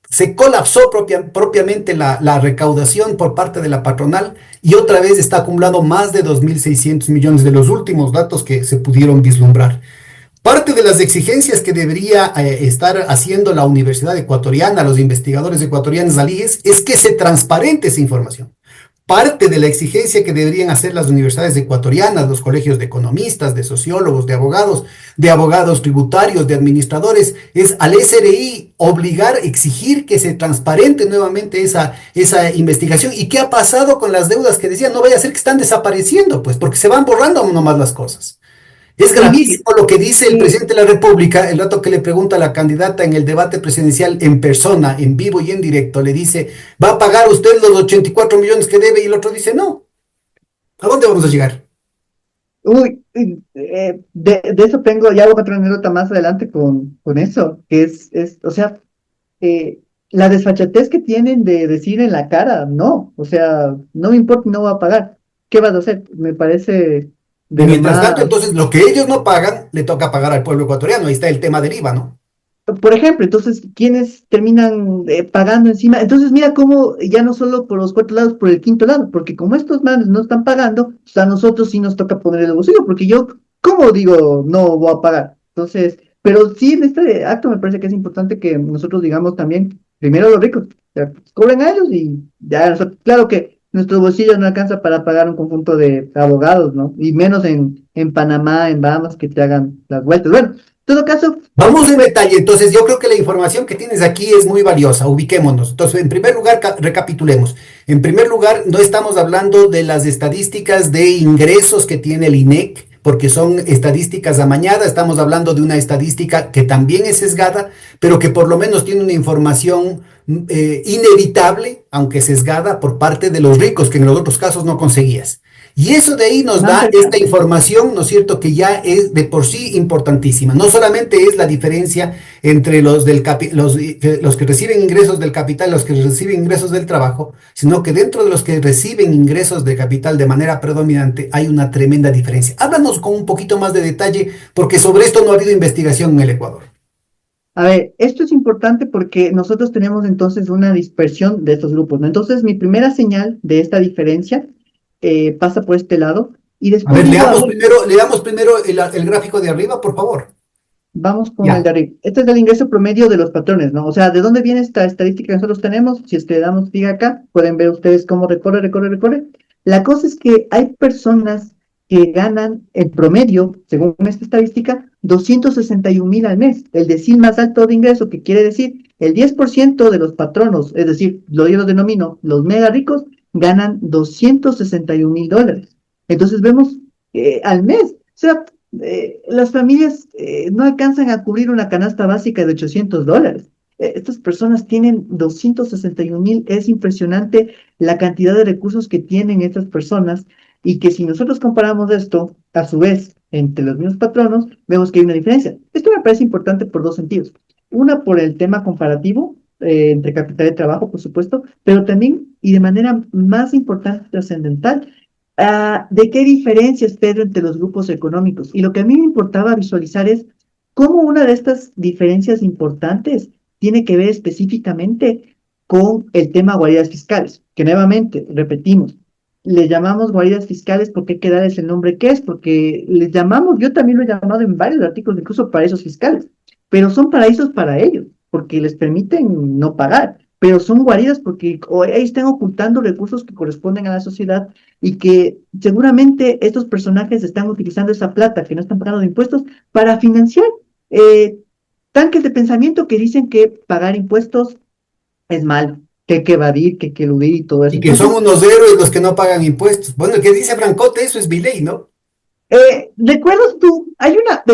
se colapsó propiamente la recaudación por parte de la patronal y otra vez está acumulando más de 2.600 millones de los últimos datos que se pudieron vislumbrar. Parte de las exigencias que debería estar haciendo la Universidad Ecuatoriana, los investigadores ecuatorianos al IES, es que se transparente esa información. Parte de la exigencia que deberían hacer las universidades ecuatorianas, los colegios de economistas, de sociólogos, de abogados tributarios, de administradores, es al SRI obligar, exigir que se transparente nuevamente esa investigación. ¿Y qué ha pasado con las deudas que decían? No vaya a ser que están desapareciendo, pues, porque se van borrando nomás las cosas. Es y, gravísimo lo que dice el y presidente de la República, el rato que le pregunta a la candidata en el debate presidencial en persona, en vivo y en directo, le dice, ¿va a pagar usted los 84 millones que debe? Y el otro dice, no. ¿A dónde vamos a llegar? de eso tengo ya otra anécdota más adelante con eso, que o sea, la desfachatez que tienen de decir en la cara, no, o sea, no me importa, no voy a pagar. ¿Qué vas a hacer? Me parece Y de lo mientras más. tanto, entonces, lo que ellos no pagan, le toca pagar al pueblo ecuatoriano. Ahí está el tema del IVA, ¿no? por ejemplo, entonces, ¿quiénes terminan pagando encima? Entonces, mira cómo ya no solo por los cuatro lados, por el quinto lado, porque como estos manes no están pagando, pues a nosotros sí nos toca poner el bolsillo, porque yo, ¿cómo digo no voy a pagar? Entonces, pero sí en este acto me parece que es importante que nosotros digamos también, primero los ricos, o sea, pues, cobren a ellos y ya, claro que nuestros bolsillos no alcanza para pagar un conjunto de abogados, ¿no? Y menos en Panamá, en Bahamas, que te hagan las vueltas. Bueno, en todo caso, Vamos en detalle, entonces yo creo que la información que tienes aquí es muy valiosa, ubiquémonos. Entonces, en primer lugar, recapitulemos. En primer lugar, no estamos hablando de las estadísticas de ingresos que tiene el INEC, porque son estadísticas amañadas, estamos hablando de una estadística que también es sesgada, pero que por lo menos tiene una información inevitable, aunque sesgada, por parte de los ricos, que en los otros casos no conseguías. Y eso de ahí nos más da esta cercano. información, ¿no es cierto?, que ya es de por sí importantísima. No solamente es la diferencia entre los que reciben ingresos del capital y los que reciben ingresos del trabajo, sino que dentro de los que reciben ingresos de capital de manera predominante hay una tremenda diferencia. Háblanos con un poquito más de detalle, porque sobre esto no ha habido investigación en el Ecuador. A ver, esto es importante porque nosotros tenemos entonces una dispersión de estos grupos, ¿no? Entonces, mi primera señal de esta diferencia pasa por este lado y A después ver, digo, ah, bueno, leamos primero el gráfico de arriba, por favor. vamos con el Ya. de arriba. Este es el ingreso promedio de los patrones, ¿no? O sea, ¿de dónde viene esta estadística que nosotros tenemos? Si es que le damos clic acá, pueden ver ustedes cómo recorre, recorre, recorre. La cosa es que hay personas que ganan en promedio, según esta estadística, 261.000 al mes, el decil más alto de ingreso, que quiere decir el 10% de los patronos, es decir, yo los denomino los mega ricos, ganan 261.000 dólares. Entonces vemos al mes, o sea, las familias no alcanzan a cubrir una canasta básica de $800. Estas personas tienen 261.000, es impresionante la cantidad de recursos que tienen estas personas y que si nosotros comparamos esto, a su vez, entre los mismos patronos, vemos que hay una diferencia. Esto me parece importante por dos sentidos. Una, por el tema comparativo, entre capital y trabajo, por supuesto, pero también, y de manera más importante, trascendental, de qué diferencias, Pedro, entre los grupos económicos. Y lo que a mí me importaba visualizar es cómo una de estas diferencias importantes tiene que ver específicamente con el tema guaridas fiscales, que nuevamente, repetimos, le llamamos guaridas fiscales porque hay que darles el nombre que es, porque les llamamos, yo también lo he llamado en varios artículos, incluso paraísos fiscales, pero son paraísos para ellos, porque les permiten no pagar, pero son guaridas porque ahí están ocultando recursos que corresponden a la sociedad y que seguramente estos personajes están utilizando esa plata que no están pagando de impuestos para financiar eh, tanques de pensamiento que dicen que pagar impuestos es mal, que hay que evadir, que hay que eludir y todo eso. Y que son Entonces, unos héroes los que no pagan impuestos. Bueno, el que dice Francote, eso es mi ley, ¿no? ¿recuerdas tú? Hay una,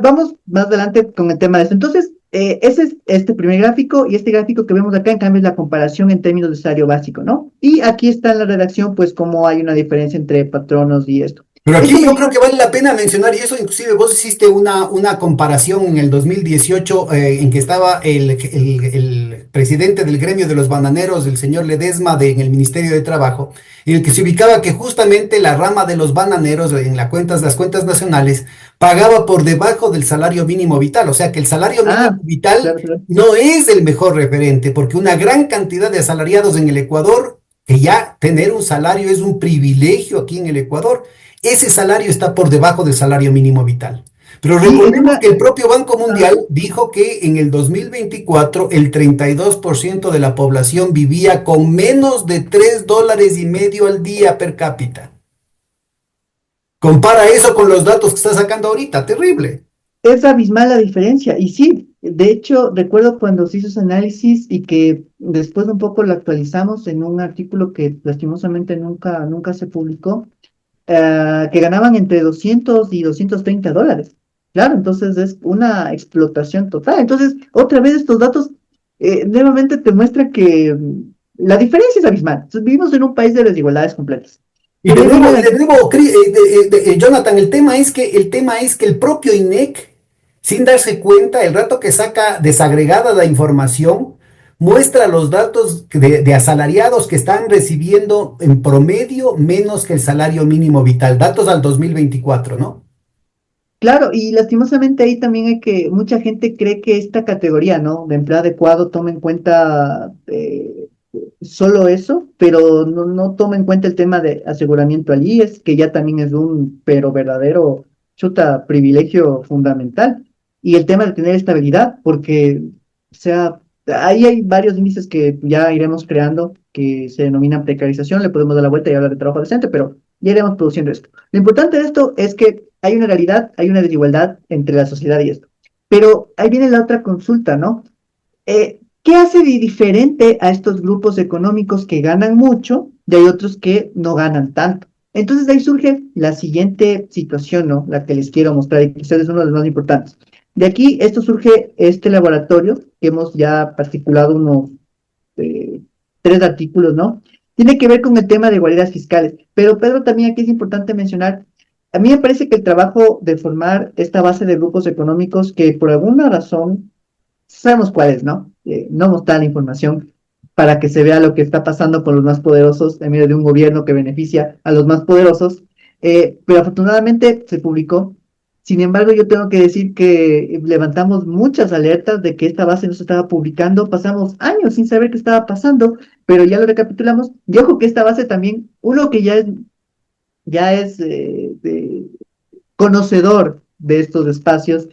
vamos más adelante con el tema de eso. Entonces, ese es este primer gráfico y este gráfico que vemos acá, en cambio, es la comparación en términos de salario básico, ¿no? Y aquí está en la redacción, pues, cómo hay una diferencia entre patronos y esto. Pero Esto aquí me yo creo lleva, que vale la pena mencionar, y eso inclusive vos hiciste una comparación en el 2018 en que estaba el presidente del gremio de los bananeros, el señor Ledesma, en el Ministerio de Trabajo, en el que se ubicaba que justamente la rama de los bananeros en las cuentas nacionales pagaba por debajo del salario mínimo vital, o sea que el salario mínimo ah, vital claro, claro. no es el mejor referente, porque una gran cantidad de asalariados en el Ecuador, que ya tener un salario es un privilegio aquí en el Ecuador, ese salario está por debajo del salario mínimo vital. Pero Sí, en recordemos una, que el propio Banco ah, Mundial dijo que en el 2024 el 32% de la población vivía con menos de $3.50 al día per cápita. Compara eso con los datos que está sacando ahorita, terrible. es abismal la diferencia. Y sí, de hecho, recuerdo cuando se hizo ese análisis y que después un poco lo actualizamos en un artículo que lastimosamente nunca se publicó, que ganaban entre 200 y $230. Claro, entonces es una explotación total. Entonces, otra vez estos datos nuevamente te muestran que la diferencia es abismal. Entonces, vivimos en un país de desigualdades completas. Y Pero de ahí en de adelante, nuevo, Jonathan, el tema es que el propio INEC, sin darse cuenta, el rato que saca desagregada la información, muestra los datos de asalariados que están recibiendo en promedio menos que el salario mínimo vital. Datos al 2024, ¿no? Claro, y lastimosamente ahí también hay que, mucha gente cree que esta categoría, ¿no? De empleo adecuado toma en cuenta solo eso, pero no toma en cuenta el tema de aseguramiento al IES, que ya también es un, pero verdadero, chuta, privilegio fundamental. Y el tema de tener estabilidad, porque, o sea, ahí hay varios índices que ya iremos creando, que se denominan precarización, le podemos dar la vuelta y hablar de trabajo decente, pero ya iremos produciendo esto. Lo importante de esto es que hay una realidad, hay una desigualdad entre la sociedad y esto. Pero ahí viene la otra consulta, ¿no? ¿Qué hace de diferente a estos grupos económicos que ganan mucho y hay otros que no ganan tanto? Entonces de ahí surge la siguiente situación, ¿no? La que les quiero mostrar y quizás es uno de los más importantes. De aquí, esto surge este laboratorio que hemos ya particulado unos eh, 3 artículos, ¿no? Tiene que ver con el tema de guaridas fiscales. Pero Pedro, también aquí es importante mencionar, a mí me parece que el trabajo de formar esta base de grupos económicos que por alguna razón, sabemos cuáles, ¿no? No mostrar la información para que se vea lo que está pasando con los más poderosos en medio de un gobierno que beneficia a los más poderosos, pero afortunadamente se publicó. Sin embargo, yo tengo que decir que levantamos muchas alertas de que esta base no se estaba publicando, pasamos años sin saber qué estaba pasando, pero ya lo recapitulamos. Y ojo que esta base también, uno que ya es conocedor de estos espacios,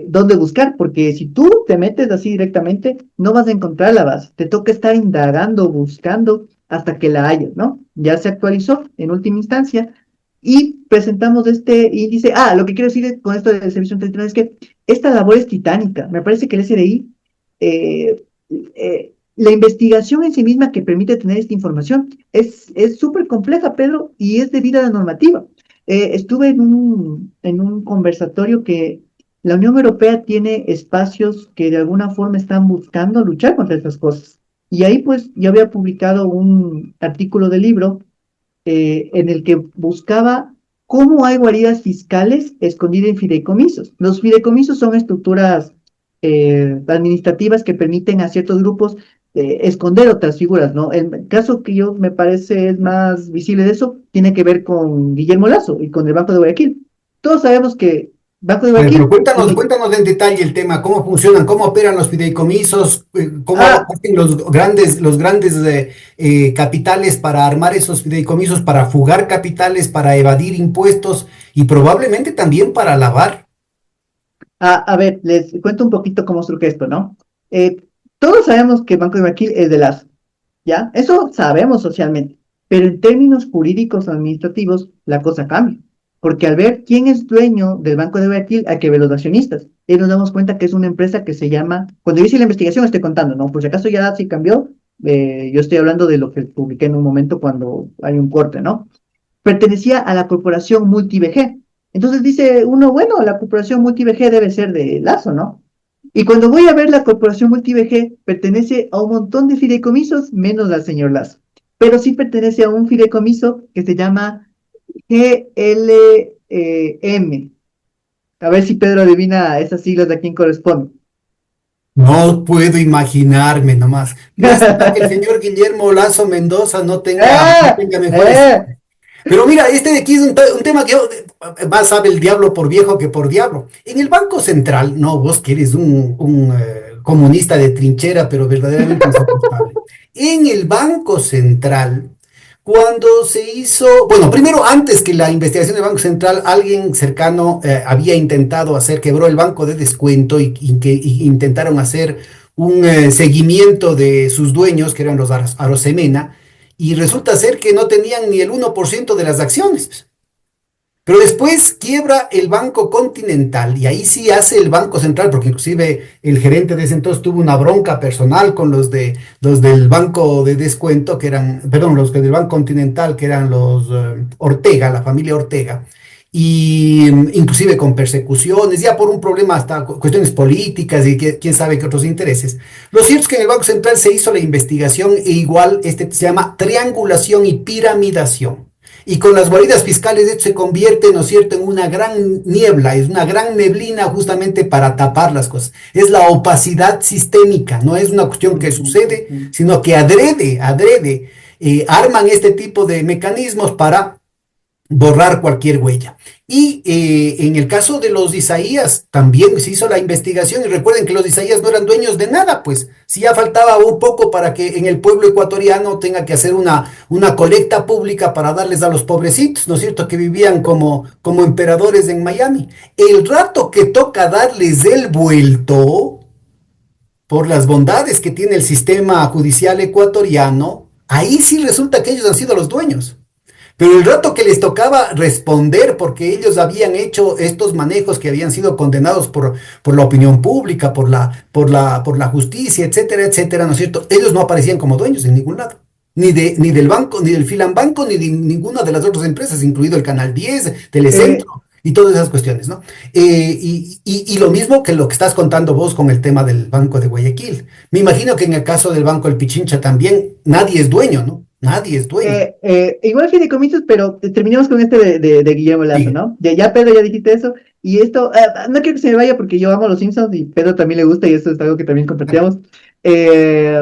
dónde buscar, porque si tú te metes así directamente, no vas a encontrar la base, te toca estar indagando, buscando hasta que la hayas, ¿no? Ya se actualizó en última instancia y presentamos este índice. Ah, lo que quiero decir con esto del servicio internacional es que esta labor es titánica. Me parece que el SRI, la investigación en sí misma que permite tener esta información es súper compleja, Pedro, y es debido a la normativa. Estuve en un conversatorio que la Unión Europea tiene espacios que de alguna forma están buscando luchar contra estas cosas. Y ahí pues yo había publicado un artículo de libro en el que buscaba cómo hay guaridas fiscales escondidas en fideicomisos. Los fideicomisos son estructuras administrativas que permiten a ciertos grupos esconder otras figuras, ¿no? El caso que yo me parece es más visible de eso tiene que ver con Guillermo Lazo y con el Banco de Guayaquil. Todos sabemos que Banco de A ver, pero Guayaquil cuéntanos en detalle el tema, cómo funcionan, cómo operan los fideicomisos, cómo ah, hacen los grandes capitales para armar esos fideicomisos, para fugar capitales, para evadir impuestos y probablemente también para lavar. a ver, les cuento un poquito cómo surge esto, ¿no? Eh, Todos sabemos que Banco de Guayaquil es de Lazo, ¿ya? Eso sabemos socialmente, pero en términos jurídicos administrativos la cosa cambia, porque al ver quién es dueño del Banco de Guayaquil hay que ver los accionistas, y nos damos cuenta que es una empresa que se llama, cuando yo hice la investigación estoy contando, ¿no? Por si acaso ya sí cambió, yo estoy hablando de lo que publiqué en un momento cuando hay un corte, ¿no? Pertenecía a la corporación MultiVG. Entonces dice uno, bueno, la corporación MultiVG debe ser de Lazo, ¿no? Y cuando voy a ver la corporación MultiVG, pertenece a un montón de fideicomisos, menos al señor Lazo. Pero sí pertenece a un fideicomiso que se llama GLM. A ver si Pedro adivina esas siglas de a quién corresponde. No puedo imaginarme nomás. Lástima que el señor Guillermo Lazo Mendoza no ¡Ah! tenga mejores. Pero mira, este de aquí es un tema que más sabe el diablo por viejo que por diablo. En el Banco Central, no, vos que eres un comunista de trinchera, pero verdaderamente insoportable. En el Banco Central, cuando se hizo, bueno, primero antes que la investigación del Banco Central, alguien cercano había intentado hacer, quebró el banco de descuento y intentaron hacer un seguimiento de sus dueños, que eran los Arosemena, y resulta ser que no tenían ni el 1% de las acciones. Pero después quiebra el Banco Continental y ahí sí hace el Banco Central, porque inclusive el gerente de ese entonces tuvo una bronca personal con los del Banco de Descuento, que eran, perdón, los del Banco Continental, que eran los Ortega, la familia Ortega, y inclusive con persecuciones, ya por un problema hasta cuestiones políticas y quién sabe qué otros intereses. Lo cierto es que en el Banco Central se hizo la investigación e igual este se llama triangulación y piramidación. Y con las guaridas fiscales esto se convierte, ¿no es cierto?, en una gran niebla, es una gran neblina justamente para tapar las cosas. Es la opacidad sistémica, no es una cuestión que sucede, sino que adrede, arman este tipo de mecanismos para borrar cualquier huella. Y en el caso de los Isaías, también se hizo la investigación y recuerden que los Isaías no eran dueños de nada, pues si ya faltaba un poco para que en el pueblo ecuatoriano tenga que hacer una colecta pública para darles a los pobrecitos, ¿no es cierto?, que vivían como emperadores en Miami. El rato que toca darles el vuelto por las bondades que tiene el sistema judicial ecuatoriano, ahí sí resulta que ellos han sido los dueños. Pero el rato que les tocaba responder porque ellos habían hecho estos manejos que habían sido condenados por la opinión pública, por la justicia, etcétera, etcétera, ¿no es cierto? Ellos no aparecían como dueños en ningún lado. Ni del banco, ni del Filan Banco, ni de ninguna de las otras empresas, incluido el Canal 10, Eh, Telecentro y todas esas cuestiones, ¿no? Y lo mismo que lo que estás contando vos con el tema del Banco de Guayaquil. Me imagino que en el caso del Banco del Pichincha también nadie es dueño, ¿no? Nadie es dueño. igual fideicomisos, pero terminemos con este de Guillermo Lazo, Sí. ¿no? Ya Pedro, ya dijiste eso, y esto, no quiero que se me vaya porque yo amo los Simpsons y Pedro también le gusta y esto es algo que también compartíamos. Eh,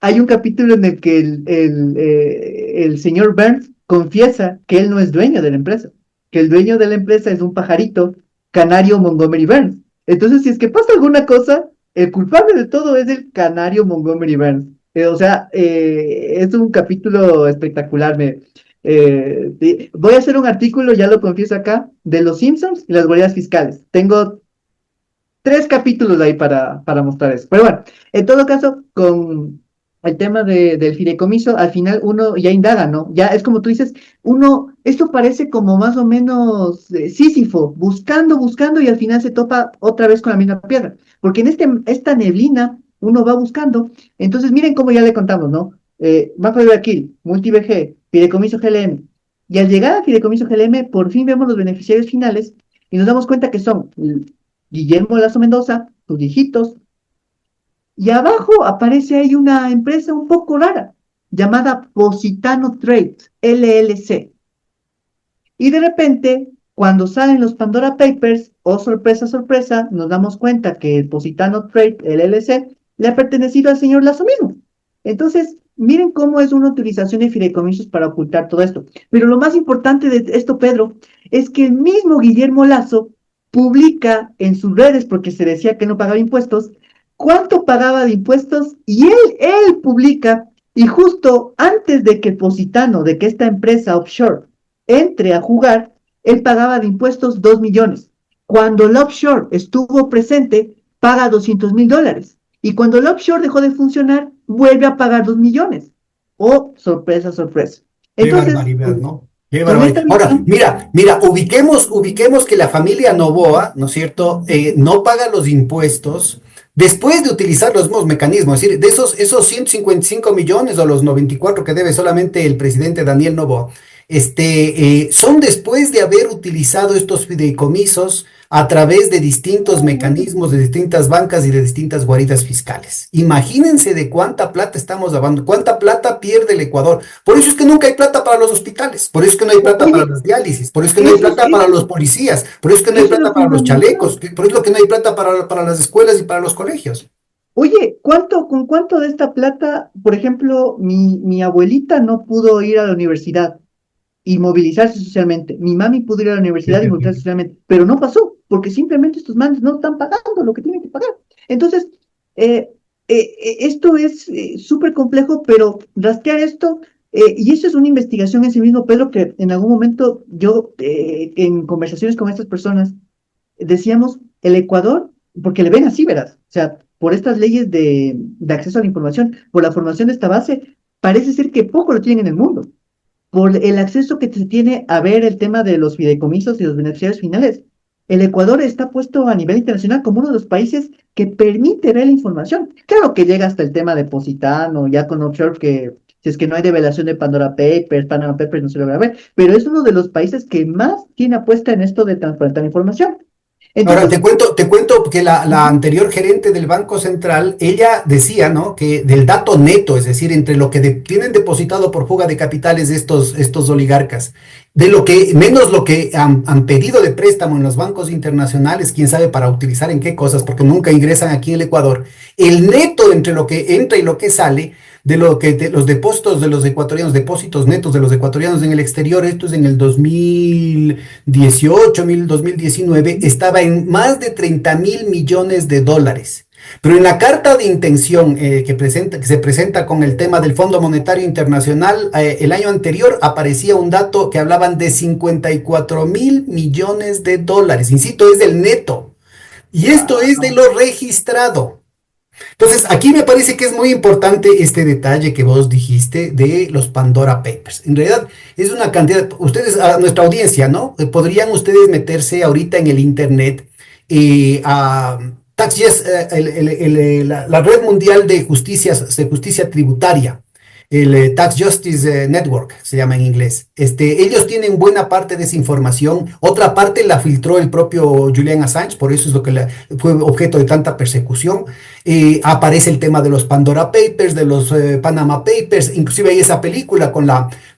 hay un capítulo en el que el señor Burns confiesa que él no es dueño de la empresa, que el dueño de la empresa es un pajarito canario Montgomery Burns. Entonces, si es que pasa alguna cosa, el culpable de todo es el canario Montgomery Burns. O sea, es un capítulo espectacular. Voy a hacer un artículo, ya lo confieso acá, de los Simpsons y las guaridas fiscales. Tengo 3 capítulos ahí para mostrar eso. Pero bueno, en todo caso, con el tema del fideicomiso, al final uno ya indaga, ¿no? Ya es como tú dices, esto parece como más o menos Sísifo, buscando y al final se topa otra vez con la misma piedra. Porque en esta neblina uno va buscando. Entonces, miren cómo ya le contamos, ¿no? Banco de Guayaquil, MultiVG, Fideicomiso GLM. Y al llegar al Fideicomiso GLM, por fin vemos los beneficiarios finales y nos damos cuenta que son Guillermo Lazo Mendoza, sus hijitos, y abajo aparece ahí una empresa un poco rara, llamada Positano Trade, LLC. Y de repente, cuando salen los Pandora Papers, oh sorpresa, sorpresa, nos damos cuenta que el Positano Trade, LLC, le ha pertenecido al señor Lazo mismo. Entonces, miren cómo es una utilización de fideicomisos para ocultar todo esto. Pero lo más importante de esto, Pedro, es que el mismo Guillermo Lazo publica en sus redes, porque se decía que no pagaba impuestos, cuánto pagaba de impuestos y él publica, y justo antes de que el Positano, de que esta empresa offshore entre a jugar, él pagaba de impuestos 2 millones. Cuando el offshore estuvo presente, paga $200,000. Y cuando el offshore dejó de funcionar, vuelve a pagar 2 millones. Oh, sorpresa, sorpresa. Qué Entonces, barbaridad, ¿no? Qué con esta barbaridad. Ahora, visión, mira, ubiquemos que la familia Novoa, ¿no es cierto?, no paga los impuestos después de utilizar los mismos mecanismos, es decir, de esos 155 millones o los 94 que debe solamente el presidente Daniel Novoa, son después de haber utilizado estos fideicomisos a través de distintos mecanismos, de distintas bancas y de distintas guaridas fiscales. Imagínense de cuánta plata estamos hablando, cuánta plata pierde el Ecuador. Por eso es que nunca hay plata para los hospitales, por eso es que no hay plata para oye, las diálisis, por eso es que no hay eso, plata para los policías, por eso es que no hay eso es plata lo para los fundamental. chalecos, por eso es que no hay plata para las escuelas y para los colegios. Oye, con cuánto de esta plata, por ejemplo, mi abuelita no pudo ir a la universidad y movilizarse socialmente. Mi mami pudo ir a la universidad y movilizarse socialmente, pero no pasó, porque simplemente estos manes no están pagando lo que tienen que pagar. Entonces, esto es súper complejo, pero rastrear esto, y eso es una investigación en sí mismo, Pedro, que en algún momento yo, en conversaciones con estas personas, decíamos, el Ecuador, porque le ven así, verás, o sea, por estas leyes de acceso a la información, por la formación de esta base, parece ser que poco lo tienen en el mundo por el acceso que se tiene a ver el tema de los fideicomisos y los beneficiarios finales. El Ecuador está puesto a nivel internacional como uno de los países que permite ver la información. Claro que llega hasta el tema de Positano, ya con offshore, que si es que no hay develación de Panama Papers no se logra ver, pero es uno de los países que más tiene apuesta en esto de transparentar información. Ahora, Entonces, te cuento que la anterior gerente del Banco Central, ella decía, ¿no?, que del dato neto, es decir, entre lo que tienen depositado por fuga de capitales estos oligarcas, de lo que, menos lo que han pedido de préstamo en los bancos internacionales, quién sabe para utilizar en qué cosas, porque nunca ingresan aquí en el Ecuador, el neto entre lo que entra y lo que sale, de los depósitos de los ecuatorianos, depósitos netos de los ecuatorianos en el exterior, esto es en el 2018, 2019, estaba en más de 30.000 millones de dólares. Pero en la carta de intención que se presenta con el tema del Fondo Monetario Internacional, el año anterior aparecía un dato que hablaban de 54.000 millones de dólares. Insisto, es del neto. Y esto es de lo registrado. Entonces, aquí me parece que es muy importante este detalle que vos dijiste de los Pandora Papers. En realidad, es una cantidad, ustedes, a nuestra audiencia, ¿no? Podrían ustedes meterse ahorita en el Internet a la Red Mundial de Justicia Tributaria, el Tax Justice Network, se llama en inglés. Ellos tienen buena parte de esa información, otra parte la filtró el propio Julian Assange, por eso es lo que fue objeto de tanta persecución. Aparece el tema de los Pandora Papers, de los Panama Papers, inclusive hay esa película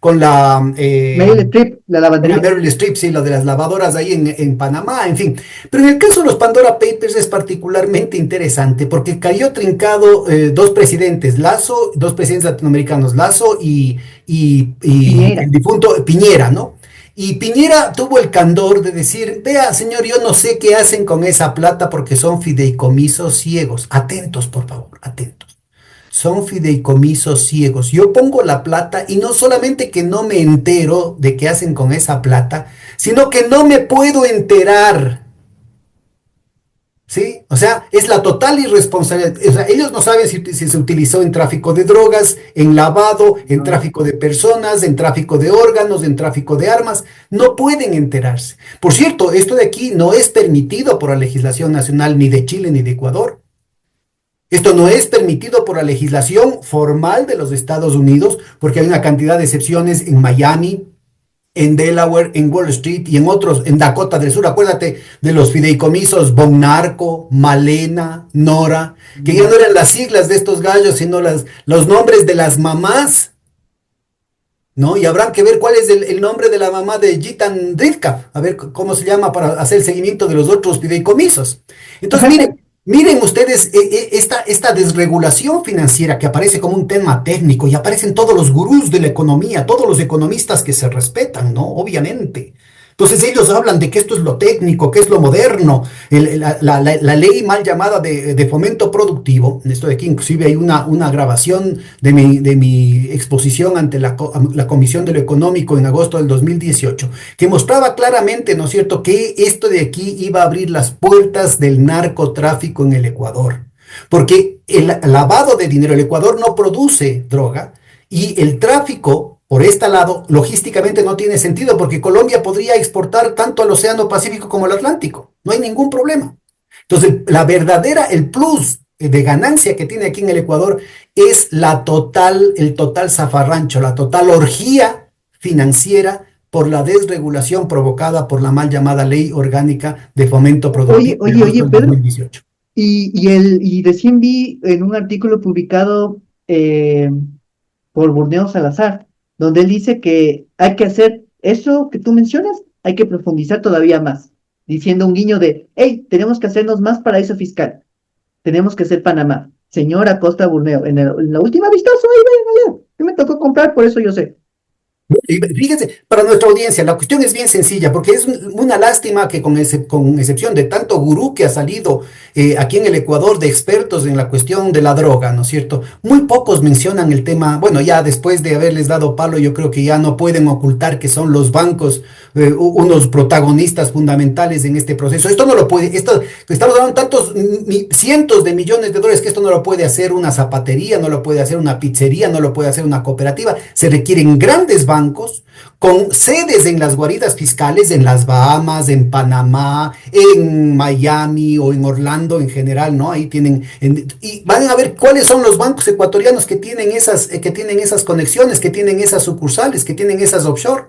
Meryl Streep, la con la lavandería. Meryl Streep, sí, lo de las lavadoras ahí en Panamá, en fin. Pero en el caso de los Pandora Papers es particularmente interesante porque cayó trincado dos presidentes latinoamericanos, Lazo y Piñera. el difunto Piñera, ¿no? Y Piñera tuvo el candor de decir, vea, señor, yo no sé qué hacen con esa plata porque son fideicomisos ciegos. Atentos, por favor, atentos. Son fideicomisos ciegos. Yo pongo la plata y no solamente que no me entero de qué hacen con esa plata, sino que no me puedo enterar. ¿Sí? O sea, es la total irresponsabilidad. O sea, ellos no saben si se utilizó en tráfico de drogas, en lavado, en No. tráfico de personas, en tráfico de órganos, en tráfico de armas. No pueden enterarse. Por cierto, esto de aquí no es permitido por la legislación nacional ni de Chile ni de Ecuador. Esto no es permitido por la legislación formal de los Estados Unidos, porque hay una cantidad de excepciones en Miami, en Delaware, en Wall Street y en otros, en Dakota del Sur. Acuérdate de los fideicomisos Bonarco, Malena, Nora, que ya no eran las siglas de estos gallos, sino los nombres de las mamás, ¿no? Y habrá que ver cuál es el nombre de la mamá de Gitan Rivka, a ver cómo se llama para hacer el seguimiento de los otros fideicomisos. Entonces, miren ustedes esta desregulación financiera que aparece como un tema técnico y aparecen todos los gurús de la economía, todos los economistas que se respetan, ¿no? Obviamente. Entonces ellos hablan de que esto es lo técnico, que es lo moderno, la ley mal llamada de fomento productivo. Esto de aquí inclusive hay una grabación de mi exposición ante la Comisión de lo Económico en agosto del 2018, que mostraba claramente, ¿no es cierto?, que esto de aquí iba a abrir las puertas del narcotráfico en el Ecuador. Porque el lavado de dinero, el Ecuador no produce droga y el tráfico por este lado, logísticamente no tiene sentido porque Colombia podría exportar tanto al Océano Pacífico como al Atlántico. No hay ningún problema. Entonces, el plus de ganancia que tiene aquí en el Ecuador es el total zafarrancho, la total orgía financiera por la desregulación provocada por la mal llamada Ley Orgánica de Fomento Oye, Productivo de oye, agosto oye, del Pedro, 2018. y recién vi en un artículo publicado por Borneo Salazar, donde él dice que hay que hacer eso que tú mencionas, hay que profundizar todavía más, diciendo un guiño de, hey, tenemos que hacernos más paraíso fiscal, tenemos que ser Panamá. Señora Costa Borneo, en la última vistazo, ahí ven, allá, que me tocó comprar, por eso yo sé. Y fíjense, para nuestra audiencia, la cuestión es bien sencilla, porque es una lástima que con excepción de tanto gurú que ha salido aquí en el Ecuador de expertos en la cuestión de la droga, ¿no es cierto? Muy pocos mencionan el tema, bueno, ya después de haberles dado palo, yo creo que ya no pueden ocultar que son los bancos unos protagonistas fundamentales en este proceso. Esto no lo puede, estamos hablando de tantos cientos de millones de dólares que esto no lo puede hacer una zapatería, no lo puede hacer una pizzería, no lo puede hacer una cooperativa. Se requieren grandes bancos con sedes en las guaridas fiscales, en las Bahamas, en Panamá, en Miami o en Orlando en general, ¿no? Ahí tienen, y van a ver cuáles son los bancos ecuatorianos que tienen esas conexiones, que tienen esas sucursales, que tienen esas offshore.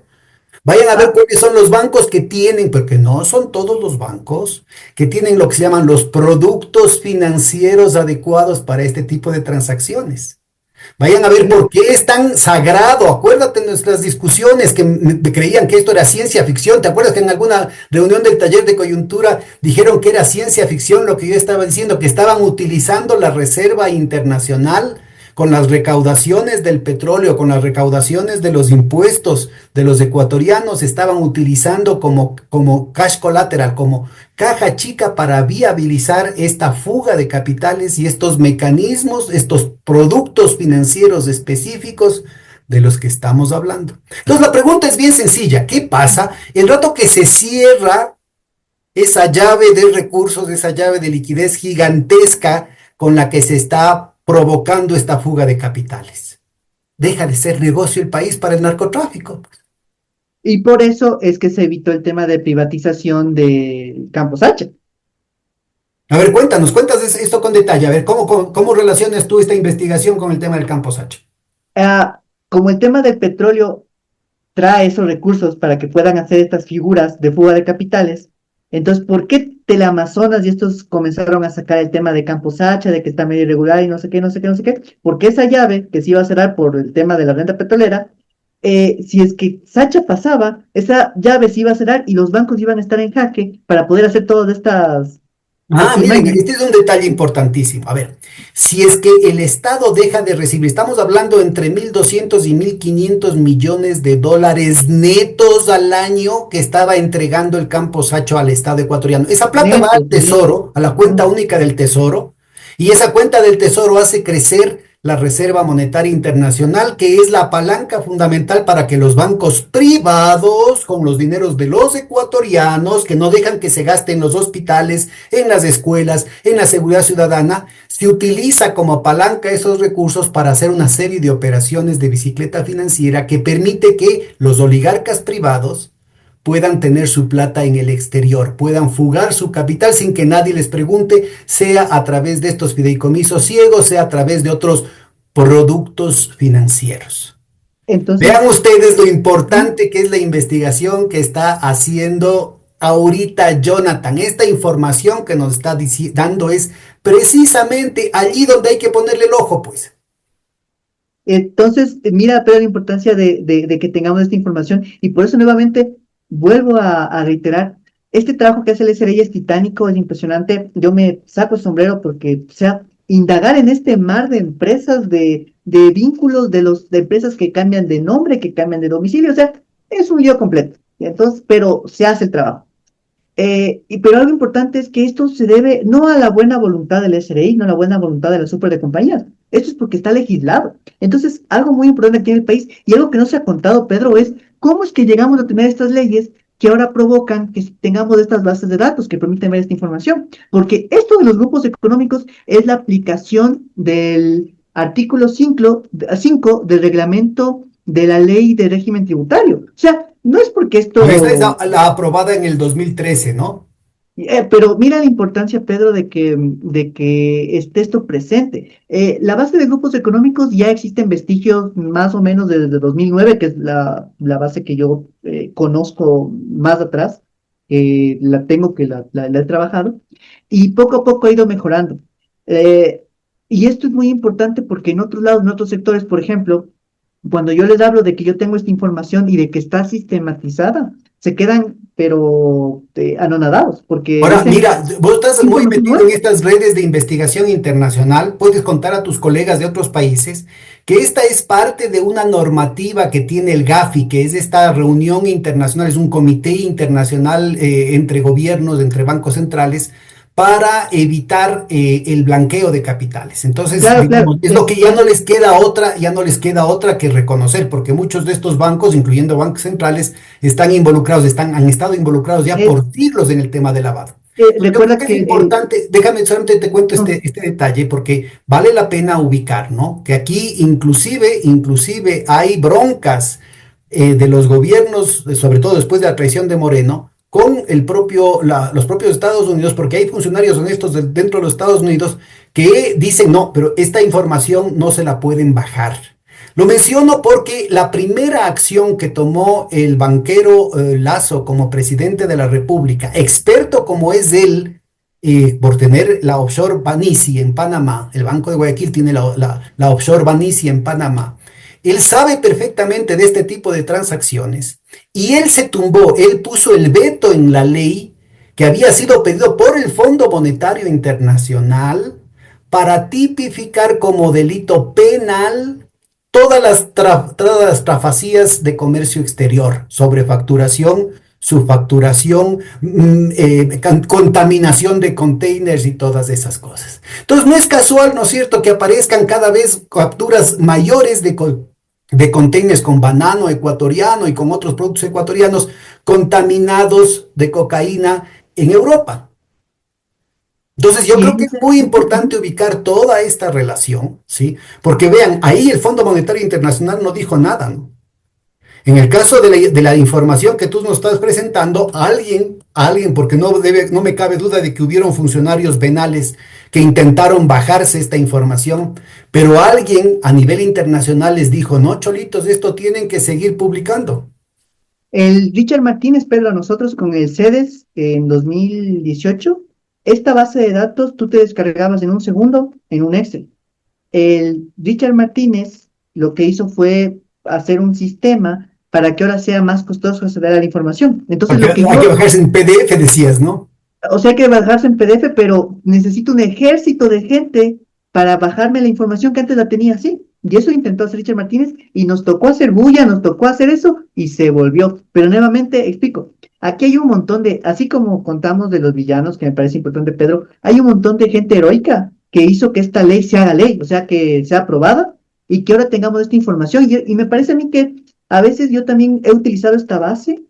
Vayan a ver cuáles son los bancos que tienen, porque no son todos los bancos, que tienen lo que se llaman los productos financieros adecuados para este tipo de transacciones. Vayan a ver por qué es tan sagrado. Acuérdate de nuestras discusiones que creían que esto era ciencia ficción. ¿Te acuerdas que en alguna reunión del taller de coyuntura dijeron que era ciencia ficción lo que yo estaba diciendo? Que estaban utilizando la Reserva Internacional con las recaudaciones del petróleo, con las recaudaciones de los impuestos de los ecuatorianos, estaban utilizando como cash collateral, como caja chica para viabilizar esta fuga de capitales y estos mecanismos, estos productos financieros específicos de los que estamos hablando. Entonces la pregunta es bien sencilla. ¿Qué pasa el rato que se cierra esa llave de recursos, esa llave de liquidez gigantesca con la que se está provocando esta fuga de capitales? Deja de ser negocio el país para el narcotráfico. Y por eso es que se evitó el tema de privatización de Campos H. A ver, cuéntanos esto con detalle. A ver, ¿cómo relacionas tú esta investigación con el tema del Campo Sacho? Como el tema del petróleo trae esos recursos para que puedan hacer estas figuras de fuga de capitales, entonces, ¿por qué Teleamazonas y estos comenzaron a sacar el tema de Campos H, de que está medio irregular y no sé qué, no sé qué, no sé qué? Porque esa llave que se iba a cerrar por el tema de la renta petrolera, si es que Sacha pasaba, esa llave se iba a cerrar y los bancos iban a estar en jaque para poder hacer todas estas, Ah, estos miren, mañas. este es un detalle importantísimo. A ver, si es que el Estado deja de recibir, estamos hablando entre 1.200 y 1.500 millones de dólares netos al año que estaba entregando el Campo Sacho al Estado ecuatoriano. Esa plata va al Netos, netos. Tesoro, a la cuenta única del Tesoro, y esa cuenta del Tesoro hace crecer la Reserva Monetaria Internacional, que es la palanca fundamental para que los bancos privados, con los dineros de los ecuatorianos, que no dejan que se gaste en los hospitales, en las escuelas, en la seguridad ciudadana, se utiliza como palanca esos recursos para hacer una serie de operaciones de bicicleta financiera que permite que los oligarcas privados puedan tener su plata en el exterior, puedan fugar su capital sin que nadie les pregunte, sea a través de estos fideicomisos ciegos, sea a través de otros productos financieros. Vean Entonces, ustedes lo importante que es la investigación que está haciendo ahorita Jonathan. Esta información que nos está dando es precisamente allí donde hay que ponerle el ojo, pues. mira, pero la importancia de que tengamos esta información y por eso nuevamente vuelvo a reiterar, este trabajo que hace el SRI es titánico, es impresionante, yo me saco el sombrero porque, o sea, indagar en este mar de empresas, de vínculos de empresas que cambian de nombre, que cambian de domicilio, o sea, es un lío completo, entonces, pero se hace el trabajo. Pero algo importante es que esto se debe no a la buena voluntad del SRI, no a la buena voluntad de la super de compañías. Esto es porque está legislado. Entonces, algo muy importante aquí en el país y algo que no se ha contado, Pedro, es cómo es que llegamos a tener estas leyes que ahora provocan que tengamos estas bases de datos que permiten ver esta información. Porque esto de los grupos económicos es la aplicación del artículo 5 del reglamento de la ley de régimen tributario. O sea, no es porque Esta es esto la aprobada en el 2013, ¿no? pero mira la importancia, Pedro, de que esté esto presente. La base de grupos económicos ya existen vestigios más o menos desde 2009, que es la base que yo conozco más atrás, la tengo que la he trabajado, y poco a poco ha ido mejorando. Eh, y esto es muy importante porque en otros lados, en otros sectores, por ejemplo, cuando yo les hablo de que yo tengo esta información y de que está sistematizada, se quedan, pero anonadados, porque Ahora, dicen, mira, vos estás ¿qué muy información metido en nueva? estas redes de investigación internacional. Puedes contar a tus colegas de otros países que esta es parte de una normativa que tiene el GAFI, que es esta reunión internacional, es un comité internacional entre gobiernos, entre bancos centrales, para evitar el blanqueo de capitales. Entonces, Claro, claro, digamos, es lo que ya no les queda otra, ya no les queda otra que reconocer, porque muchos de estos bancos, incluyendo bancos centrales, están involucrados, han estado involucrados ya es, por siglos en el tema de lavado. Entonces, yo creo recuerda que es que importante, déjame solamente te cuento no, este detalle, porque vale la pena ubicar, ¿no? Que aquí inclusive hay broncas de los gobiernos, sobre todo después de la traición de Moreno, con los propios Estados Unidos, porque hay funcionarios honestos dentro de los Estados Unidos que dicen, no, pero esta información no se la pueden bajar. Lo menciono porque la primera acción que tomó el banquero Lazo como presidente de la República, experto como es él, por tener la offshore Banisi en Panamá, el Banco de Guayaquil tiene la offshore Banisi en Panamá, él sabe perfectamente de este tipo de transacciones y él puso el veto en la ley que había sido pedido por el Fondo Monetario Internacional para tipificar como delito penal todas las trafacías de comercio exterior, sobrefacturación, subfacturación, contaminación de containers y todas esas cosas. Entonces, no es casual, ¿no es cierto?, que aparezcan cada vez capturas mayores de containers con banano ecuatoriano y con otros productos ecuatorianos contaminados de cocaína en Europa. Entonces, yo Y creo en que es ese- muy importante ubicar toda esta relación, ¿sí? Porque vean, ahí el Fondo Monetario Internacional no dijo nada, ¿no? En el caso de la información que tú nos estás presentando, alguien, porque no me cabe duda de que hubieron funcionarios venales que intentaron bajarse esta información, pero alguien a nivel internacional les dijo, no, cholitos, esto tienen que seguir publicando. El Richard Martínez, Pedro, a nosotros con el CEDES en 2018, esta base de datos tú te descargabas en un segundo en un Excel. El Richard Martínez lo que hizo fue hacer un sistema para que ahora sea más costoso acceder a la información. Entonces, Porque lo que hay que yo, bajarse en PDF, decías, ¿no? o sea, hay que bajarse en PDF, pero necesito un ejército de gente para bajarme la información que antes la tenía así. Y eso intentó hacer Richard Martínez y nos tocó hacer bulla, nos tocó hacer eso y se volvió. Pero nuevamente explico, aquí hay un montón de, así como contamos de los villanos, que me parece importante, Pedro, hay un montón de gente heroica que hizo que esta ley se haga ley, o sea, que sea aprobada y que ahora tengamos esta información. Y me parece a mí que a veces yo también he utilizado esta base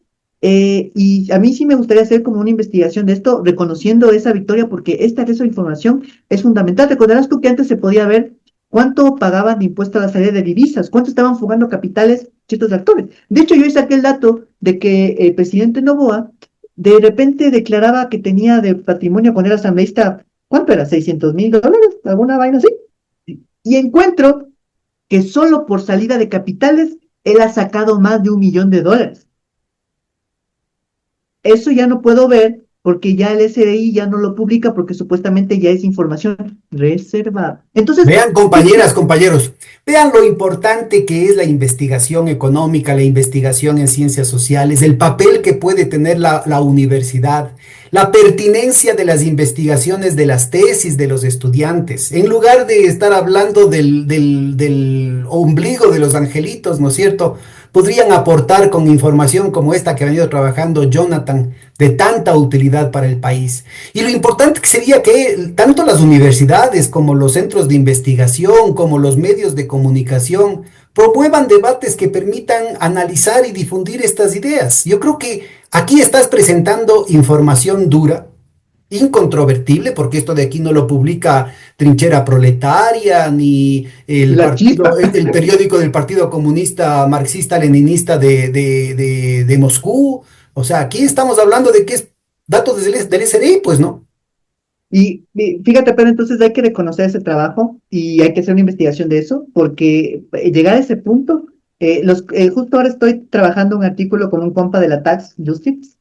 y a mí sí me gustaría hacer como una investigación de esto, reconociendo esa victoria, porque este acceso a información es fundamental. Recordarás tú que antes se podía ver cuánto pagaban de impuesto a la salida de divisas, cuánto estaban fugando capitales ciertos actores. De hecho, yo saqué el dato de que el presidente Noboa de repente declaraba que tenía de patrimonio cuando era asambleísta, ¿cuánto era? $600,000, alguna vaina así. Y encuentro que solo por salida de capitales él ha sacado más de $1,000,000. Eso ya no puedo ver porque ya el SRI ya no lo publica porque supuestamente ya es información reservada. Entonces, Vean, compañeras, compañeros, vean lo importante que es la investigación económica, la investigación en ciencias sociales, el papel que puede tener la universidad, la pertinencia de las investigaciones de las tesis de los estudiantes, en lugar de estar hablando del ombligo de los angelitos, ¿no es cierto? Podrían aportar con información como esta que ha venido trabajando Jonathan, de tanta utilidad para el país. Y lo importante que sería que tanto las universidades como los centros de investigación, como los medios de comunicación, promuevan debates que permitan analizar y difundir estas ideas. Yo creo que aquí estás presentando información dura, incontrovertible, porque esto de aquí no lo publica Trinchera Proletaria, ni la chispa. el periódico del Partido Comunista Marxista-Leninista de Moscú. O sea, aquí estamos hablando de que es datos del SRI, pues, ¿no? Y fíjate, pero entonces hay que reconocer ese trabajo y hay que hacer una investigación de eso, porque llegar a ese punto, justo ahora estoy trabajando un artículo con un compa de la Tax Justice.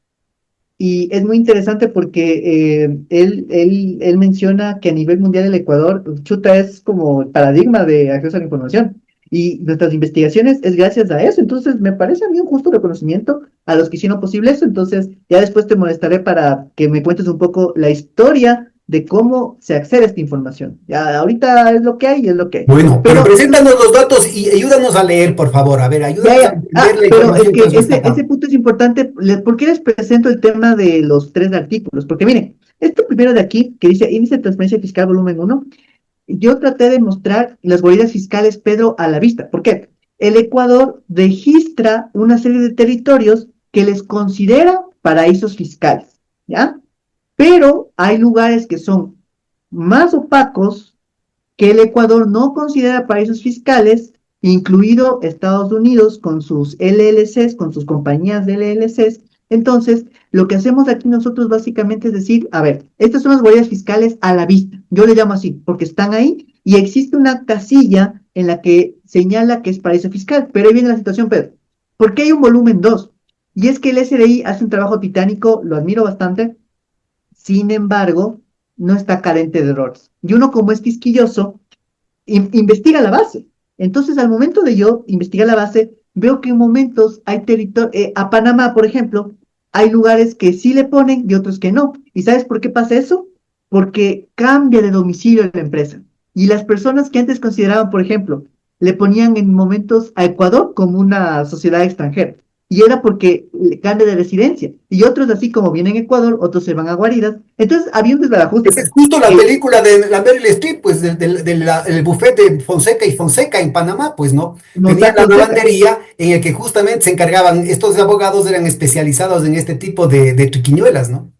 Y es muy interesante porque él menciona que a nivel mundial el Ecuador, chuta, es como el paradigma de acceso a la información. Y nuestras investigaciones es gracias a eso. Entonces, me parece a mí un justo reconocimiento a los que hicieron posible eso. Entonces, ya después te molestaré para que me cuentes un poco la historia de cómo se accede a esta información. Ya, ahorita es lo que hay y es lo que hay. Bueno, pero Pero preséntanos los datos y ayúdanos a leer, por favor. A ver, ya, ayúdanos a ya. entender la Pero es información que que has ese rescatado. punto es importante. ¿Por qué les presento el tema de los tres artículos? Porque miren, este primero de aquí, que dice Índice de Transparencia Fiscal Volumen 1, yo traté de mostrar las guaridas fiscales, Pedro, a la vista. ¿Por qué? El Ecuador registra una serie de territorios que les considera paraísos fiscales, ¿ya? Pero hay lugares que son más opacos que el Ecuador no considera paraísos fiscales, incluido Estados Unidos con sus LLCs, con sus compañías de LLCs. Entonces, lo que hacemos aquí nosotros básicamente es decir, a ver, estas son las huellas fiscales a la vista. Yo le llamo así, porque están ahí y existe una casilla en la que señala que es paraíso fiscal. Pero ahí viene la situación, Pedro. ¿Por qué hay un volumen 2? Y es que el SDI hace un trabajo titánico, lo admiro bastante, sin embargo, no está carente de errores. Y uno como es quisquilloso, investiga la base. Entonces, al momento de yo investigar la base, veo que en momentos hay territorio, a Panamá, por ejemplo, hay lugares que sí le ponen y otros que no. ¿Y sabes por qué pasa eso? Porque cambia de domicilio la empresa. Y las personas que antes consideraban, por ejemplo, le ponían en momentos a Ecuador como una sociedad extranjera. Y era porque le cambia de residencia. Y otros, así como vienen a Ecuador, otros se van a guaridas. Entonces había un desbarajuste, Esa es pero justo la que película de la Meryl Streep, pues el buffet de Fonseca y Fonseca en Panamá, pues no. Tenían Mossack la Fonseca. lavandería en el que justamente se encargaban, estos abogados eran especializados en este tipo de triquiñuelas, ¿no?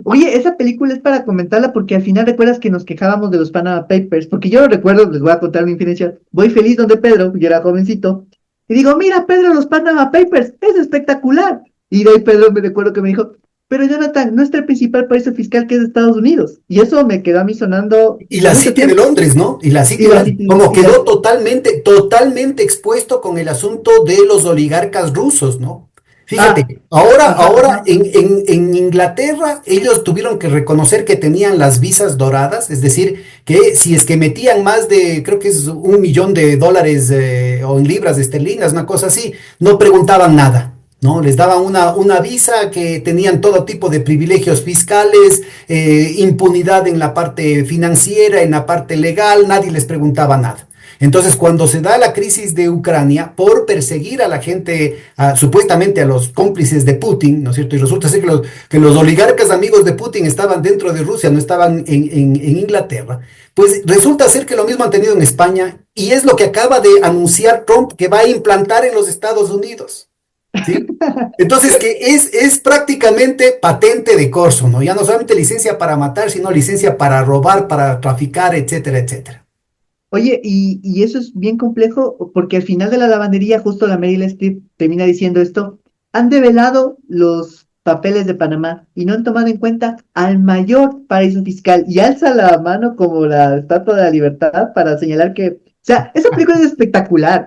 Oye, esa película es para comentarla porque al final recuerdas que nos quejábamos de los Panama Papers, porque yo lo recuerdo, les voy a contar mi infidencia. Voy feliz donde Pedro, yo era jovencito, y digo, mira Pedro, los Panama Papers, es espectacular. Y de ahí Pedro me recuerdo que me dijo, pero Jonathan, nuestro principal paraíso fiscal que es Estados Unidos. Y eso me quedó a mí sonando Y la mucho City de tiempo. Londres, ¿no? Y la City Y de la, Londres, como y la, quedó totalmente expuesto con el asunto de los oligarcas rusos, ¿no? ah, Fíjate, ahora, ajá, ahora ajá. en Inglaterra ellos tuvieron que reconocer que tenían las visas doradas, es decir, que si es que metían más de, creo que es 1 millón de dólares o en libras esterlinas, una cosa así, no preguntaban nada. ¿No? Les daban una visa que tenían todo tipo de privilegios fiscales, impunidad en la parte financiera, en la parte legal, nadie les preguntaba nada. Entonces, cuando se da la crisis de Ucrania, por perseguir a la gente, supuestamente a los cómplices de Putin, ¿no es cierto? Y resulta ser que los oligarcas amigos de Putin estaban dentro de Rusia, no estaban en Inglaterra, pues resulta ser que lo mismo han tenido en España y es lo que acaba de anunciar Trump que va a implantar en los Estados Unidos. ¿Sí? Entonces, que es prácticamente patente de corso, ¿no? Ya no solamente licencia para matar, sino licencia para robar, para traficar, etcétera, etcétera. Oye, y eso es bien complejo porque al final de la lavandería, justo la Meryl Streep termina diciendo esto, han develado los papeles de Panamá y no han tomado en cuenta al mayor paraíso fiscal y alza la mano como la Estatua de la Libertad para señalar que, o sea, esa película es espectacular.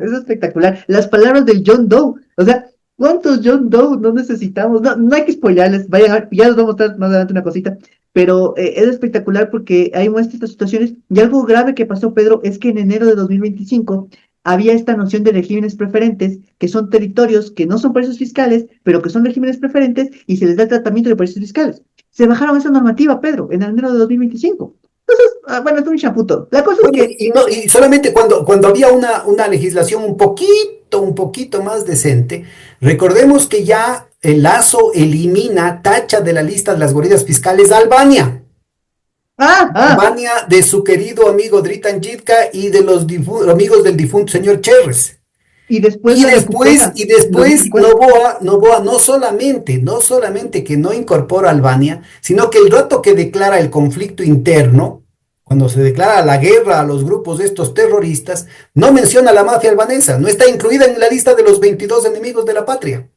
Las palabras del John Doe, o sea, ¿cuántos John Doe no necesitamos? No, no hay que spoilarles, vayan a ver, ya les voy a mostrar más adelante una cosita, pero es espectacular porque ahí muestra estas situaciones. Y algo grave que pasó, Pedro, es que en enero de 2025 había esta noción de regímenes preferentes, que son territorios que no son paraísos fiscales, pero que son regímenes preferentes y se les da el tratamiento de paraísos fiscales. Se bajaron esa normativa, Pedro, en enero de 2025. Entonces, bueno, es un chaputo. La cosa es Bueno, que, y solamente cuando había una legislación un poquito más decente, recordemos que ya el Lazo elimina, tacha de la lista de las guaridas fiscales a Albania. ah, ah, Albania de su querido amigo Dritan Jitka y de los amigos del difunto señor Cherres. y después Y la después, recupera y en después 2050. Novoa no solamente que no incorpora a Albania, sino que el rato que declara el conflicto interno, cuando se declara la guerra a los grupos de estos terroristas, no menciona a la mafia albanesa, no está incluida en la lista de los 22 enemigos de la patria.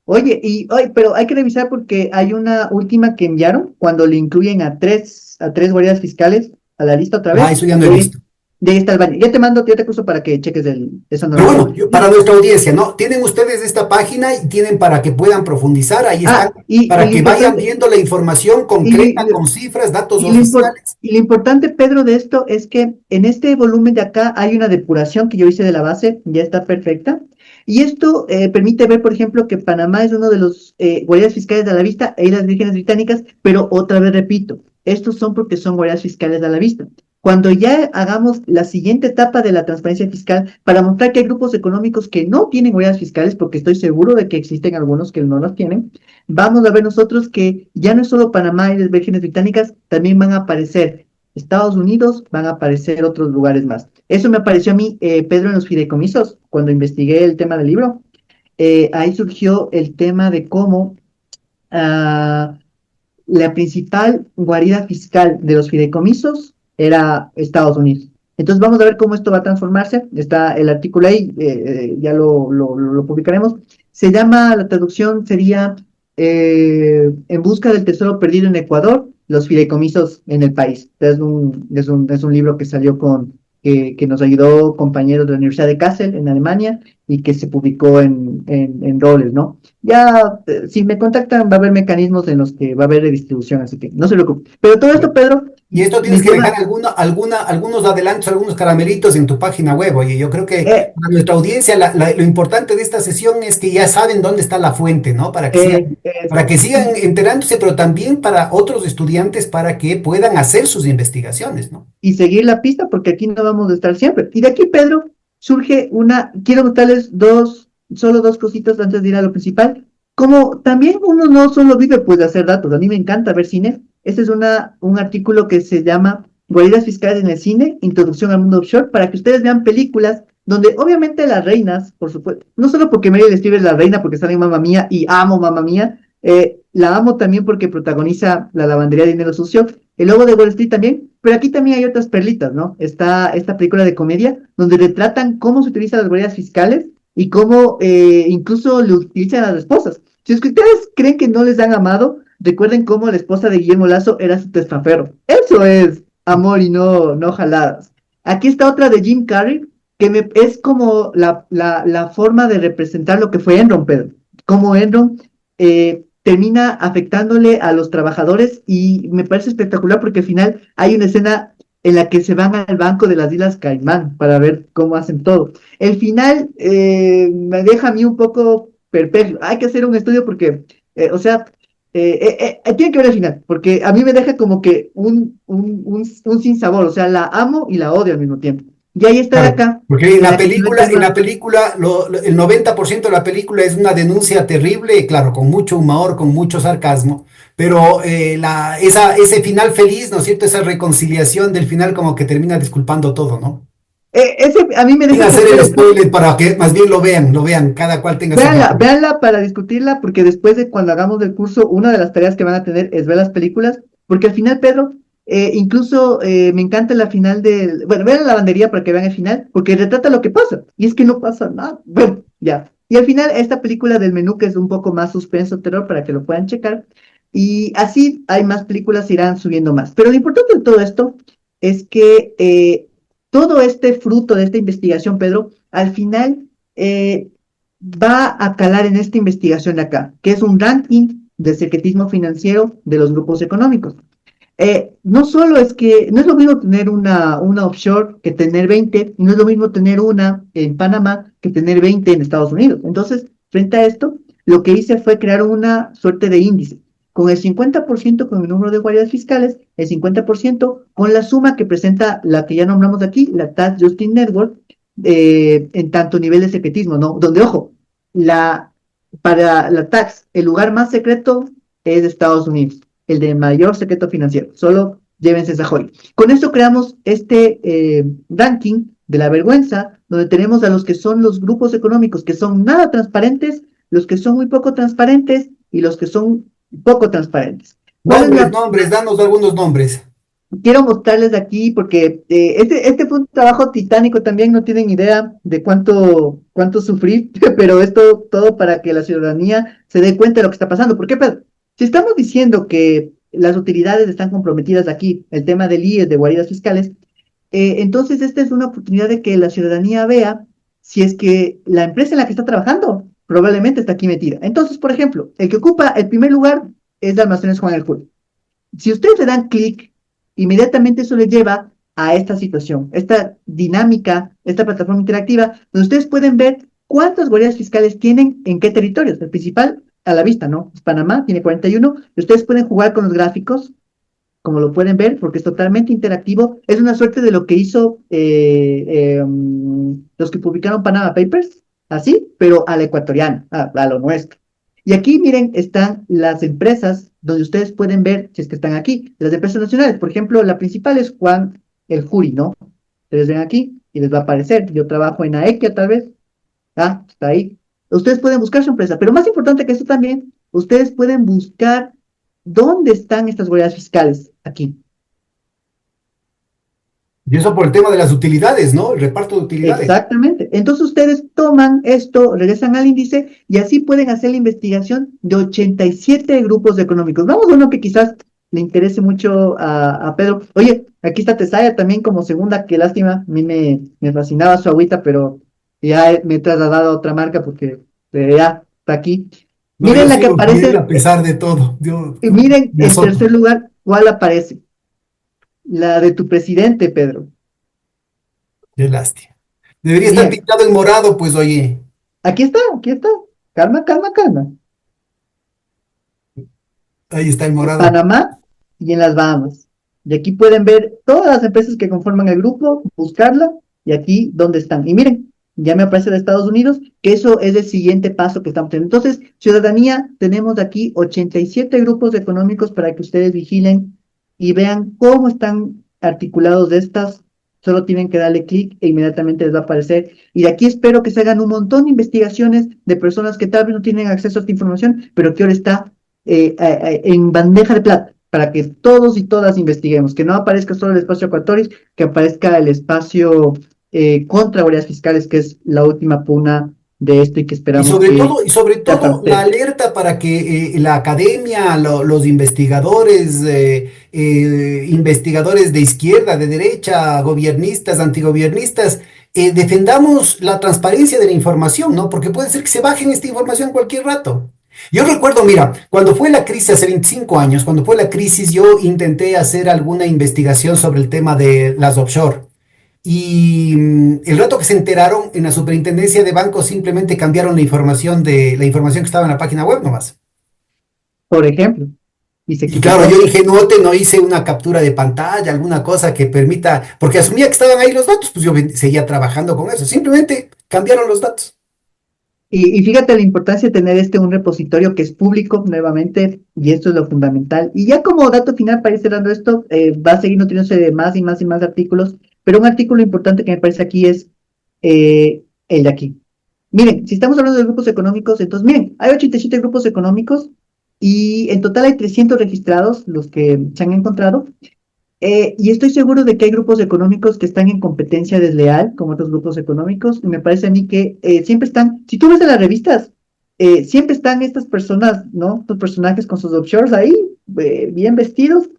Oye, pero hay que revisar porque hay una última que enviaron cuando le incluyen a tres guardias fiscales a la lista otra Ah, vez. eso ya no he De, visto. de esta Albania. Ya te mando, ya te curso para que cheques esa Pero normativa. bueno, para nuestra audiencia, ¿no? Tienen ustedes esta página y tienen para que puedan profundizar, ahí están, Ah, y para lo que vayan importante, viendo la información y, concreta con cifras, datos oficiales. y lo importante, Pedro, de esto es que en este volumen de acá hay una depuración que yo hice de la base, ya está perfecta. Y esto permite ver, por ejemplo, que Panamá es uno de los guardias fiscales de la vista e Islas Vírgenes Británicas, pero otra vez repito, estos son porque son guardias fiscales de la vista. Cuando ya hagamos la siguiente etapa de la transparencia fiscal para mostrar que hay grupos económicos que no tienen guardias fiscales, porque estoy seguro de que existen algunos que no las tienen, vamos a ver nosotros que ya no es solo Panamá y las Vírgenes Británicas, también van a aparecer Estados Unidos, van a aparecer otros lugares más. Eso me apareció a mí, Pedro, en los fideicomisos, cuando investigué el tema del libro. Ahí surgió el tema de cómo uh, la principal guarida fiscal de los fideicomisos era Estados Unidos. Entonces vamos a ver cómo esto va a transformarse. Está el artículo ahí, ya lo publicaremos. Se llama, la traducción sería En busca del tesoro perdido en Ecuador, los fideicomisos en el país. Es un libro que salió que nos ayudó compañeros de la Universidad de Kassel en Alemania y que se publicó en roles, ¿no? Ya, si me contactan, va a haber mecanismos en los que va a haber redistribución, así que no se preocupe. Pero todo esto, Pedro, Y esto me tienes que dejar lleva, algunos adelantos, algunos caramelitos en tu página web. Oye, yo creo que eh, para nuestra audiencia lo importante de esta sesión es que ya saben dónde está la fuente, ¿no? Para eso. que sigan enterándose, pero también para otros estudiantes para que puedan hacer sus investigaciones, ¿no? Y seguir la pista porque aquí no vamos a estar siempre. Y de aquí, Pedro, surge quiero contarles solo dos cositas antes de ir a lo principal. Como también uno no solo vive pues de hacer datos, a mí me encanta ver cine. Este es un artículo que se llama Guaridas fiscales en el cine, Introducción al mundo offshore, para que ustedes vean películas donde obviamente las reinas, por supuesto, no solo porque Meryl Streep es la reina, porque sale en Mamma Mía y amo Mamma Mía, la amo también porque protagoniza la lavandería de dinero sucio, el lobo de Wall Street también, pero aquí también hay otras perlitas, ¿no? Está esta película de comedia donde retratan cómo se utilizan las guaridas fiscales y cómo incluso lo utilizan las esposas. Si es que ustedes creen que no les han amado, recuerden cómo la esposa de Guillermo Lazo era su testaferro. Eso es amor y no jaladas. Aquí está otra de Jim Carrey, es como la forma de representar lo que fue Enron, Pedro. Como Enron termina afectándole a los trabajadores y me parece espectacular porque al final hay una escena en la que se van al banco de las Islas Caimán para ver cómo hacen todo. El final me deja a mí un poco perplejo. Hay que hacer un estudio porque, o sea, tiene que ver el final, porque a mí me deja como que un sinsabor, o sea, la amo y la odio al mismo tiempo. Y ahí está de Claro, acá, porque en la que se ve en cómo la película, el 90% de la película es una denuncia terrible, claro, con mucho humor, con mucho sarcasmo, pero ese final feliz, ¿no es cierto? Esa reconciliación del final como que termina disculpando todo, ¿no? ese a mí me Sin deja hacer el perplejo. spoiler para que más bien lo vean, cada cual tenga su Véanla, opinión. véanla para discutirla, porque después de cuando hagamos del curso, una de las tareas que van a tener es ver las películas, porque al final, Pedro, incluso me encanta la final del, bueno, vean la lavandería para que vean el final, porque retrata lo que pasa, y es que no pasa nada. Bueno, ya. Y al final, esta película del menú, que es un poco más suspenso, terror, para que lo puedan checar, y así hay más películas, irán subiendo más. Pero lo importante de todo esto es que todo este fruto de esta investigación, Pedro, al final va a calar en esta investigación de acá, que es un ranking del secretismo financiero de los grupos económicos. No solo es que, no es lo mismo tener una offshore que tener 20, y no es lo mismo tener una en Panamá que tener 20 en Estados Unidos. Entonces, frente a esto, lo que hice fue crear una suerte de índice, con el 50% con el número de guardias fiscales, el 50% con la suma que presenta la que ya nombramos aquí, la Tax Justice Network, en tanto nivel de secretismo, ¿no? Donde, ojo, la, para la tax, el lugar más secreto es de Estados Unidos, el de mayor secreto financiero. Solo llévense esa joya. Con esto creamos este ranking de la vergüenza, donde tenemos a los que son los grupos económicos que son nada transparentes, los que son muy poco transparentes y los que son poco transparentes. ¿Cuál es Nombres, danos algunos nombres. quiero mostrarles de aquí porque este fue un trabajo titánico también, no tienen idea de cuánto sufrí, pero esto todo para que la ciudadanía se dé cuenta de lo que está pasando. ¿Por qué, Pedro? Si estamos diciendo que las utilidades están comprometidas aquí, el tema del IES, de guaridas fiscales, entonces esta es una oportunidad de que la ciudadanía vea si es que la empresa en la que está trabajando probablemente está aquí metida. Entonces, por ejemplo, el que ocupa el primer lugar es de Almacenes Juan el Julio. Si ustedes le dan clic, inmediatamente eso les lleva a esta situación, esta dinámica, esta plataforma interactiva, donde ustedes pueden ver cuántas guardias fiscales tienen en qué territorios. El principal a la vista, ¿no? Es Panamá, tiene 41. Y ustedes pueden jugar con los gráficos, como lo pueden ver, porque es totalmente interactivo. Es una suerte de lo que hizo los que publicaron Panama Papers, así, pero a la ecuatoriana, a lo nuestro. Y aquí, miren, están las empresas donde ustedes pueden ver si es que están aquí. Las empresas nacionales, por ejemplo, la principal es Juan el Juri, ¿no? Ustedes ven aquí y les va a aparecer. Yo trabajo en AEQUIA, tal vez. Ah, está ahí. Ustedes pueden buscar su empresa, pero más importante que eso también, ustedes pueden buscar dónde están estas guardias fiscales aquí. Y eso por el tema de las utilidades, ¿no? El reparto de utilidades. Exactamente. Entonces ustedes toman esto, regresan al índice y así pueden hacer la investigación de 87 grupos económicos. Vamos a uno que quizás le interese mucho a Pedro. Oye, aquí está Tesaya también como segunda, qué lástima. A mí me fascinaba su agüita, pero ya me he trasladado a otra marca porque ya está aquí. No, yo Miren la que sigo fiel aparece, a pesar de todo. Yo y miren me en azoto. tercer lugar cuál aparece. La de tu presidente, Pedro. Qué lástima. Debería estar Bien, pintado en morado, pues oye, aquí está, aquí está. Calma, calma, calma. ahí está el En morado. Panamá y en las Bahamas. Y aquí pueden ver todas las empresas que conforman el grupo, buscarla y aquí dónde están. Y miren, ya me aparece de Estados Unidos, que eso es el siguiente paso que estamos teniendo. Entonces, ciudadanía, tenemos aquí 87 grupos económicos para que ustedes vigilen y vean cómo están articulados estas. Solo tienen que darle clic e inmediatamente les va a aparecer. Y de aquí espero que se hagan un montón de investigaciones de personas que tal vez no tienen acceso a esta información, pero que ahora está en bandeja de plata para que todos y todas investiguemos, que no aparezca solo el espacio Ecuatoris, que aparezca el espacio contra fiscales, que es la última puna de esto y que esperamos que Y sobre sea todo la parte. alerta para que la academia, los investigadores, investigadores de izquierda, de derecha, gobiernistas, antigobiernistas, defendamos la transparencia de la información, ¿no? Porque puede ser que se bajen esta información en cualquier rato. Yo recuerdo, mira, cuando fue la crisis hace 25 años, cuando fue la crisis, yo intenté hacer alguna investigación sobre el tema de las offshore. Y el rato que se enteraron en la superintendencia de bancos simplemente cambiaron la información que estaba en la página web nomás. Por ejemplo, y se Y claro, yo equivocaron. ingenuote no hice una captura de pantalla, alguna cosa que permita, porque asumía que estaban ahí los datos, pues yo seguía trabajando con eso. Simplemente cambiaron los datos. Y fíjate la importancia de tener un repositorio que es público nuevamente, y esto es lo fundamental. Y ya como dato final para ir cerrando esto, va a seguir nutriéndose de más y más y más artículos, pero un artículo importante que me parece aquí es el de aquí. Miren, si estamos hablando de grupos económicos, entonces miren, hay 87 grupos económicos y en total hay 300 registrados, los que se han encontrado, y estoy seguro de que hay grupos económicos que están en competencia desleal con otros grupos económicos, y me parece a mí que siempre están, si tú ves en las revistas, siempre están estas personas, ¿no? Estos personajes con sus offshores ahí, bien vestidos,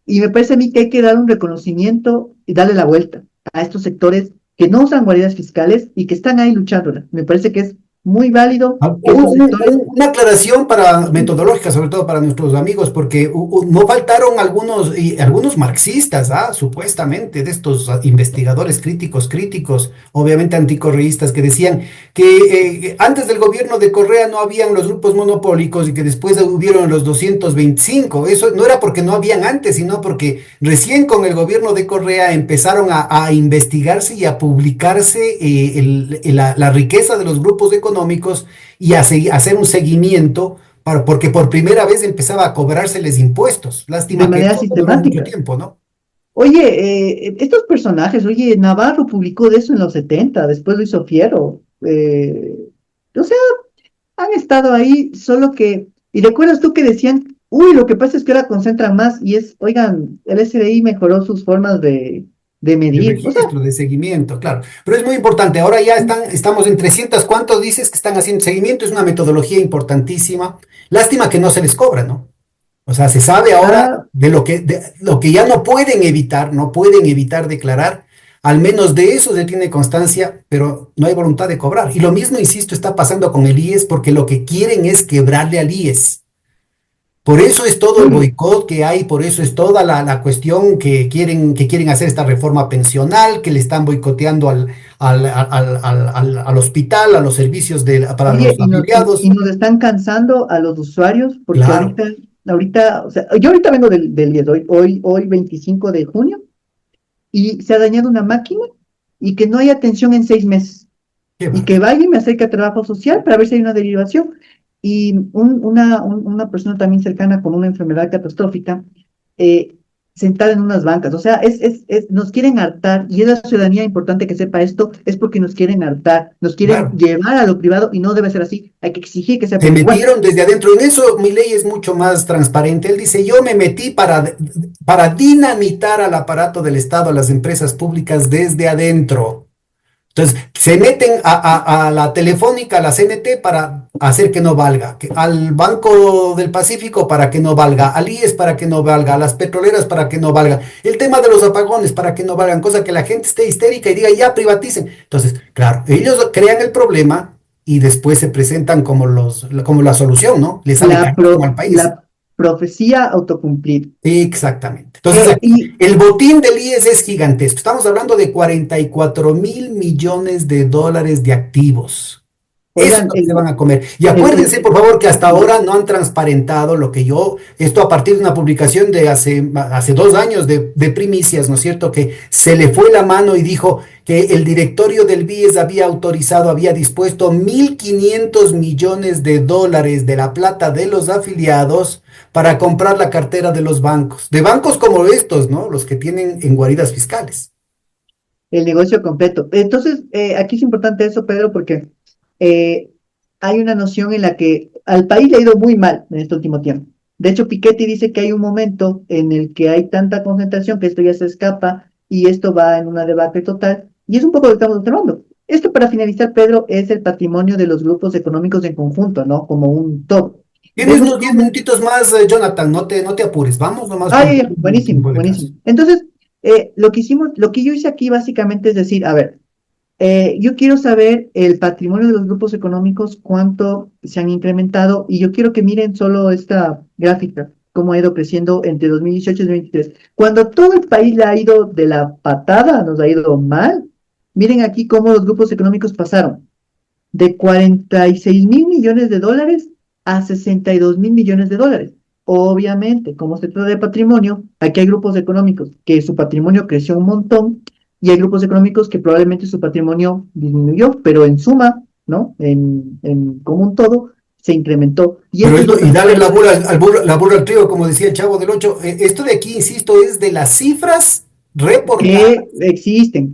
y me parece a mí que hay que dar un reconocimiento y darle la vuelta a estos sectores que no usan guaridas fiscales y que están ahí luchándola. Me parece que es muy válido Ah, que estos sectores. Una aclaración para metodológica, sobre todo para nuestros amigos, porque no faltaron algunos, y algunos marxistas, supuestamente, de estos investigadores críticos, obviamente anticorreístas, que decían que antes del gobierno de Correa no habían los grupos monopólicos y que después hubieron los 225. Eso no era porque no habían antes, sino porque recién con el gobierno de Correa empezaron a investigarse y a publicarse la riqueza de los grupos económicos y hacer un seguimiento porque por primera vez empezaba a cobrárseles impuestos. De Lástima que manera eso no duró mucho sistemática. tiempo, ¿no? Oye, estos personajes, oye, Navarro publicó de eso en los 70, después lo hizo Fiero. O sea, han estado ahí, solo que, y recuerdas tú que decían, uy, lo que pasa es que ahora concentran más y es, oigan, el SDI mejoró sus formas de De medir. O sea, registro, de seguimiento, claro. Pero es muy importante. Ahora ya estamos en 300. ¿Cuántos dices que están haciendo seguimiento? Es una metodología importantísima. Lástima que no se les cobra, ¿no? O sea, se sabe ahora ah, de lo que ya no pueden evitar, no pueden evitar declarar, al menos de eso se tiene constancia, pero no hay voluntad de cobrar. Y lo mismo, insisto, está pasando con el IES porque lo que quieren es quebrarle al IES. Por eso es todo el sí, boicot que hay, por eso es toda la cuestión que quieren hacer esta reforma pensional, que le están boicoteando al hospital, a los servicios para oye, los y afiliados. nos están cansando a los usuarios porque Claro, o sea, yo ahorita vengo del 10, hoy 25 de junio, y se ha dañado una máquina y que no hay atención en 6 meses. qué Y mal. que vaya y me acerque a trabajo social para ver si hay una derivación. Y una persona también cercana con una enfermedad catastrófica, eh, sentada en unas bancas. O sea, nos quieren hartar, y es la ciudadanía importante que sepa esto, es porque nos quieren hartar, nos quieren Claro. llevar a lo privado y no debe ser así. Hay que exigir que sea Se público. Bueno, metieron desde adentro. En eso mi ley es mucho más transparente. Él dice, yo me metí para dinamitar al aparato del Estado, a las empresas públicas desde adentro. Entonces, se meten a la Telefónica, a la CNT para hacer que no valga, al Banco del Pacífico para que no valga, al IES para que no valga, a las petroleras para que no valga, el tema de los apagones para que no valgan, cosa que la gente esté histérica y diga, ya privaticen. Entonces, claro, ellos crean el problema y después se presentan como la solución, ¿no? Le sale la, carísimo pro- al país. la profecía autocumplida. Exactamente. Entonces, aquí Y el botín del IES es gigantesco. Estamos hablando de 44.000 millones de dólares de activos. Eso es oigan, lo que se van a comer. Y el, acuérdense, por favor, que hasta el- ahora no han transparentado lo que yo, esto a partir de una publicación de hace 2 años de primicias, ¿no es cierto? Que se le fue la mano y dijo que el directorio del BIES había autorizado, había dispuesto 1.500 millones de dólares de la plata de los afiliados para comprar la cartera de bancos como estos, ¿no? Los que tienen en guaridas fiscales. el negocio completo. Entonces, aquí es importante eso, Pedro, porque eh, hay una noción en la que al país le ha ido muy mal en este último tiempo. De hecho, Piketty dice que hay un momento en el que hay tanta concentración que esto ya se escapa y esto va en una debacle total. Y es un poco lo que estamos observando. Esto, para finalizar, Pedro, es el patrimonio de los grupos económicos en conjunto, ¿no? Como un todo. Tienes Vemos unos 10 cómo. minutitos más, Jonathan, no te apures, vamos nomás Ah, con ya, el ya, último buenísimo, tiempo de caso. buenísimo. Entonces, lo que hicimos, lo que yo hice aquí básicamente es decir, a ver, yo quiero saber el patrimonio de los grupos económicos, cuánto se han incrementado, y yo quiero que miren solo esta gráfica, cómo ha ido creciendo entre 2018 y 2023. Cuando todo el país le ha ido de la patada, nos ha ido mal, miren aquí cómo los grupos económicos pasaron de 46.000 millones de dólares a 62.000 millones de dólares. Obviamente, como se trata de patrimonio, aquí hay grupos económicos que su patrimonio creció un montón y hay grupos económicos que probablemente su patrimonio disminuyó, pero en suma, ¿no? Como un todo, se incrementó. Y Pero esto es esto, lo que y darle la nosotros. burra al burro, la burra al trigo, como decía el Chavo del Ocho, esto de aquí, insisto, es de las cifras reportadas. Que existen,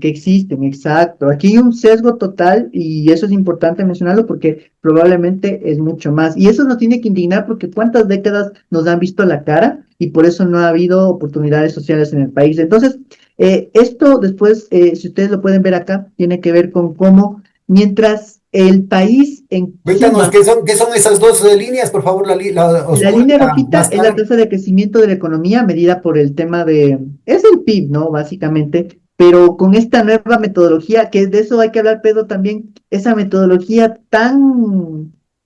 exacto. Aquí hay un sesgo total y eso es importante mencionarlo porque probablemente es mucho más. Y eso nos tiene que indignar porque cuántas décadas nos han visto la cara y por eso no ha habido oportunidades sociales en el país. Entonces, esto después, si ustedes lo pueden ver acá, tiene que ver con cómo mientras el país en Cuéntanos suma. qué son esas dos líneas, por favor, la La oscura y línea la rojita más es la clara. tasa de crecimiento de la economía medida por el tema es el PIB, ¿no? Básicamente, pero con esta nueva metodología, que de eso hay que hablar, Pedro, también, esa metodología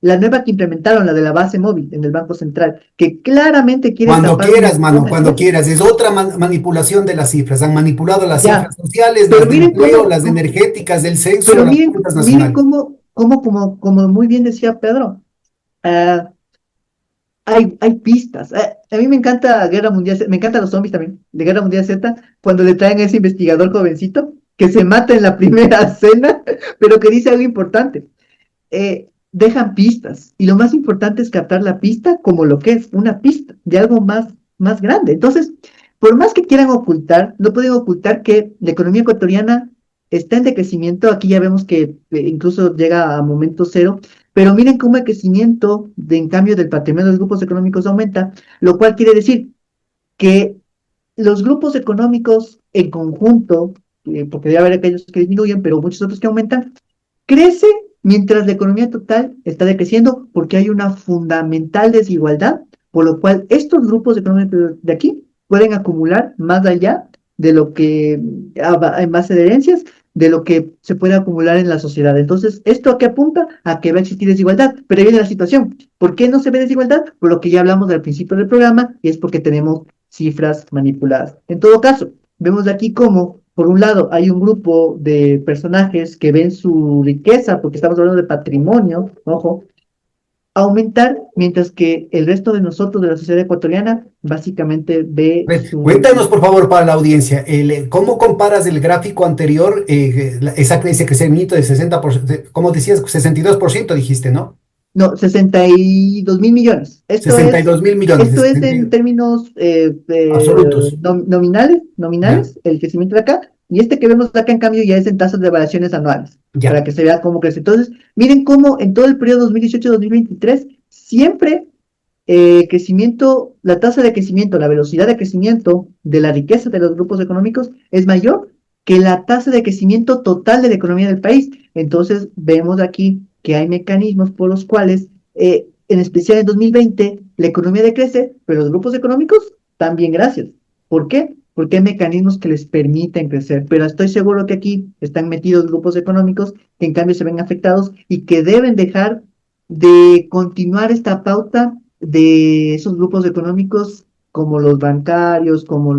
la nueva que implementaron, la de la base móvil en el Banco Central, que claramente quiere Cuando tapar un quieras, montón mano, de cuando cosas. quieras. Es otra manipulación de las cifras. Han manipulado las Ya, cifras sociales, pero las de miren empleo, cómo, las energéticas, del censo, pero las miren, cuentas miren nacionales. como muy bien decía Pedro, ah, hay pistas. A mí me encanta Guerra Mundial Z, me encantan los zombies también, de Guerra Mundial Z, cuando le traen a ese investigador jovencito que se mata en la primera escena, pero que dice algo importante. Dejan pistas, y lo más importante es captar la pista como lo que es, una pista de algo más grande. Entonces, por más que quieran ocultar, no pueden ocultar que la economía ecuatoriana está en decrecimiento. Aquí ya vemos que incluso llega a momento cero, pero miren cómo el crecimiento, en cambio, del patrimonio de los grupos económicos aumenta, lo cual quiere decir que los grupos económicos en conjunto, porque debe haber aquellos que disminuyen, pero muchos otros que aumentan, crece mientras la economía total está decreciendo porque hay una fundamental desigualdad, por lo cual estos grupos económicos de aquí pueden acumular más allá de lo que, en base de herencias, de lo que se puede acumular en la sociedad. Entonces, ¿esto a qué apunta? A que va a existir desigualdad. Pero ahí viene la situación. ¿Por qué no se ve desigualdad? Por lo que ya hablamos al principio del programa, y es porque tenemos cifras manipuladas. En todo caso, vemos aquí cómo, por un lado, hay un grupo de personajes que ven su riqueza, porque estamos hablando de patrimonio, ojo, aumentar, mientras que el resto de nosotros, de la sociedad ecuatoriana, básicamente ve su. Cuéntanos, por favor, para la audiencia, ¿cómo comparas el gráfico anterior, ese crecimiento de 60%, como decías, 62% dijiste, ¿no? No, 62.000 millones. Esto sesenta y es, dos mil millones, esto es en términos absolutos. nominales, Ya, el crecimiento de acá, y este que vemos acá, en cambio, ya es en tasas de variaciones anuales, para ya. que se vea cómo crece. Entonces, miren cómo en todo el periodo 2018-2023, siempre crecimiento, la tasa de crecimiento, la velocidad de crecimiento de la riqueza de los grupos económicos es mayor que la tasa de crecimiento total de la economía del país. Entonces, vemos aquí que hay mecanismos por los cuales, en especial en 2020, la economía decrece, pero los grupos económicos también, gracias. ¿Por qué? Porque hay mecanismos que les permiten crecer, pero estoy seguro que aquí están metidos grupos económicos que en cambio se ven afectados y que deben dejar de continuar esta pauta de esos grupos económicos como los bancarios, como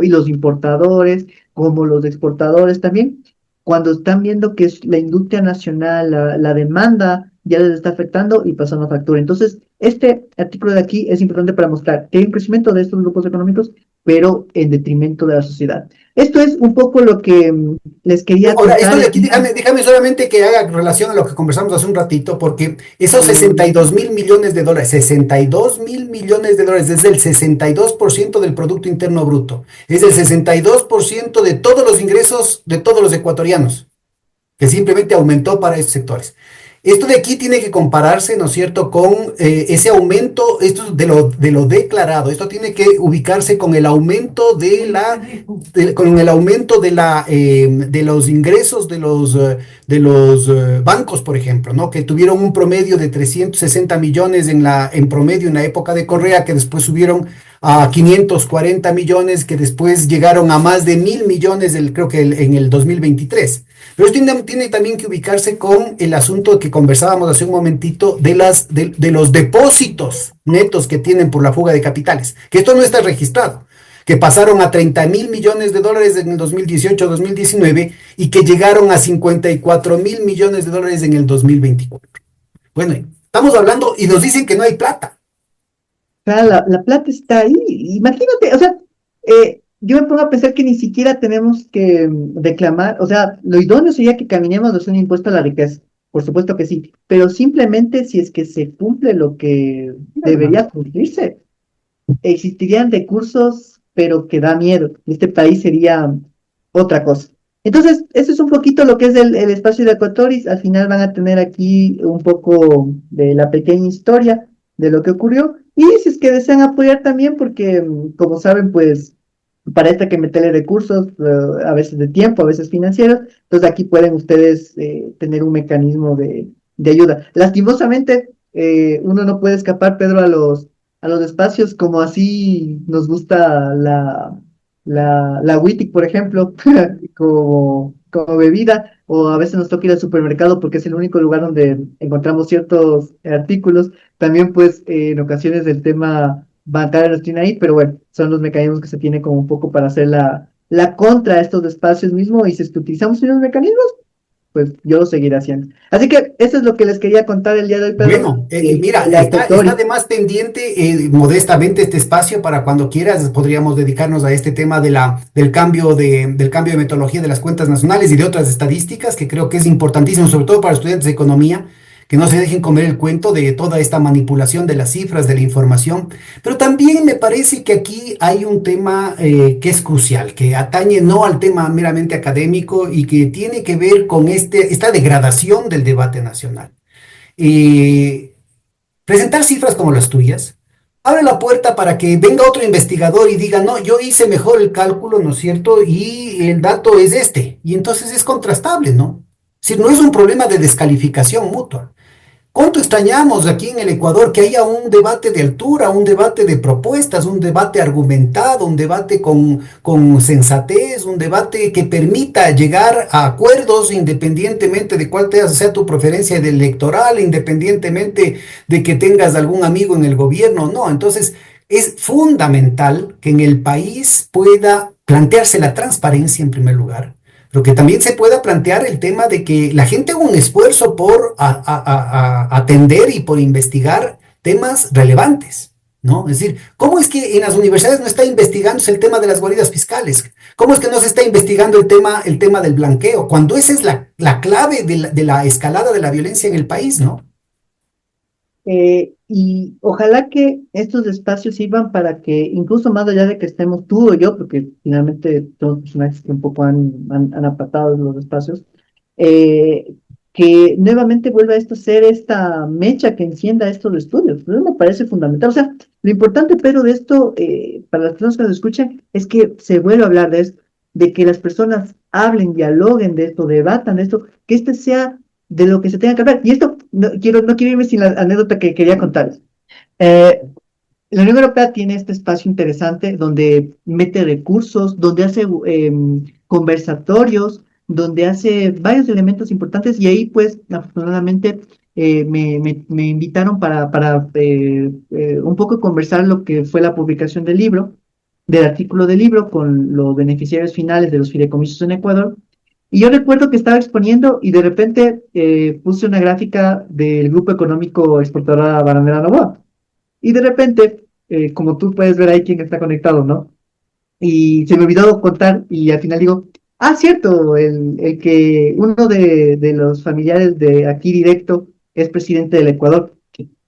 y los importadores, como los exportadores también, cuando están viendo que es la industria nacional, la demanda ya les está afectando y pasando factura. Entonces, este artículo de aquí es importante para mostrar que hay un crecimiento de estos grupos económicos, pero en detrimento de la sociedad. Esto es un poco lo que les quería Ahora, esto contar. de aquí, déjame solamente que haga relación a lo que conversamos hace un ratito, porque esos Eh, 62.000 millones de dólares, 62.000 millones de dólares, es el 62% del Producto Interno Bruto, es el 62% de todos los ingresos de todos los ecuatorianos que simplemente aumentó para estos sectores. Esto de aquí tiene que compararse, ¿no es cierto?, con ese aumento, esto de lo declarado, esto tiene que ubicarse con el aumento con el aumento de los ingresos de los bancos, por ejemplo, ¿no? Que tuvieron un promedio de 360 millones en promedio en la época de Correa, que después subieron a 540 millones, que después llegaron a más de 1.000 millones, creo que en el 2023. Pero esto tiene también que ubicarse con el asunto que conversábamos hace un momentito de los depósitos netos que tienen por la fuga de capitales, que esto no está registrado, que pasaron a 30.000 millones de dólares en el 2018-2019 y que llegaron a 54.000 millones de dólares en el 2024. Bueno, estamos hablando y nos dicen que no hay plata. Claro, la plata está ahí. Imagínate, o sea, yo me pongo a pensar que ni siquiera tenemos que reclamar, o sea, lo idóneo sería que caminemos hacia un impuesto a la riqueza, por supuesto que sí, pero simplemente si es que se cumple lo que debería cumplirse, existirían recursos, pero que da miedo. Este país sería otra cosa. Entonces, eso es un poquito lo que es el espacio de Ecuatoris. Al final van a tener aquí un poco de la pequeña historia de lo que ocurrió. Y si es que desean apoyar también, porque como saben, pues para esto hay que meterle recursos, a veces de tiempo, a veces financieros. Entonces aquí pueden ustedes tener un mecanismo de ayuda. Lastimosamente, uno no puede escapar, Pedro, a los espacios como así nos gusta la Wittig, por ejemplo, como bebida, o a veces nos toca ir al supermercado porque es el único lugar donde encontramos ciertos artículos. También, pues, en ocasiones el tema bancario nos tiene ahí, pero bueno, son los mecanismos que se tiene como un poco para hacer la contra a estos espacios mismos, y si es que utilizamos esos mecanismos, pues yo lo seguiré haciendo. Así que eso es lo que les quería contar el día de hoy, Pedro. Bueno, mira, La está Ecuatori. de más pendiente modestamente este espacio para cuando quieras, podríamos dedicarnos a este tema del cambio de metodología de las cuentas nacionales y de otras estadísticas, que creo que es importantísimo, sobre todo para estudiantes de economía, que no se dejen comer el cuento de toda esta manipulación de las cifras, de la información. Pero también me parece que aquí hay un tema que es crucial, que atañe no al tema meramente académico y que tiene que ver con esta degradación del debate nacional. Y presentar cifras como las tuyas abre la puerta para que venga otro investigador y diga, no, yo hice mejor el cálculo, ¿no es cierto? Y el dato es este. Y entonces es contrastable, ¿no? Es decir, no es un problema de descalificación mutua. ¿Cuánto extrañamos aquí en el Ecuador que haya un debate de altura, un debate de propuestas, un debate argumentado, un debate con sensatez, un debate que permita llegar a acuerdos independientemente de cuál sea tu preferencia electoral, independientemente de que tengas algún amigo en el gobierno? No, entonces es fundamental que en el país pueda plantearse la transparencia en primer lugar, pero que también se pueda plantear el tema de que la gente haga un esfuerzo por atender y por investigar temas relevantes, ¿no? Es decir, ¿cómo es que en las universidades no está investigándose el tema de las guaridas fiscales? ¿Cómo es que no se está investigando el tema del blanqueo? Cuando esa es la clave de la escalada de la violencia en el país, ¿no? Y ojalá que estos espacios sirvan para que, incluso más allá de que estemos tú o yo, porque finalmente somos personajes que un poco han apartado los espacios, eh, que nuevamente vuelva esto a ser esta mecha que encienda estos estudios. Eso me parece fundamental. O sea, lo importante, pero de esto, para las personas que nos escuchan, es que se vuelva a hablar de esto, de que las personas hablen, dialoguen de esto, debatan de esto, que este sea de lo que se tenga que hablar. Y esto, no quiero irme sin la anécdota que quería contarles. Eh, la Unión Europea tiene este espacio interesante donde mete recursos, donde hace conversatorios, donde hace varios elementos importantes, y ahí pues afortunadamente me invitaron para un poco conversar lo que fue la publicación del libro, del artículo del libro con los beneficiarios finales de los fideicomisos en Ecuador. Y yo recuerdo que estaba exponiendo y de repente puse una gráfica del Grupo Económico Exportadora Bananera Novoa. Y de repente, como tú puedes ver ahí quién está conectado, ¿no? Y se me olvidó contar y al final digo, ah, cierto, el que uno de los familiares de aquí directo es presidente del Ecuador.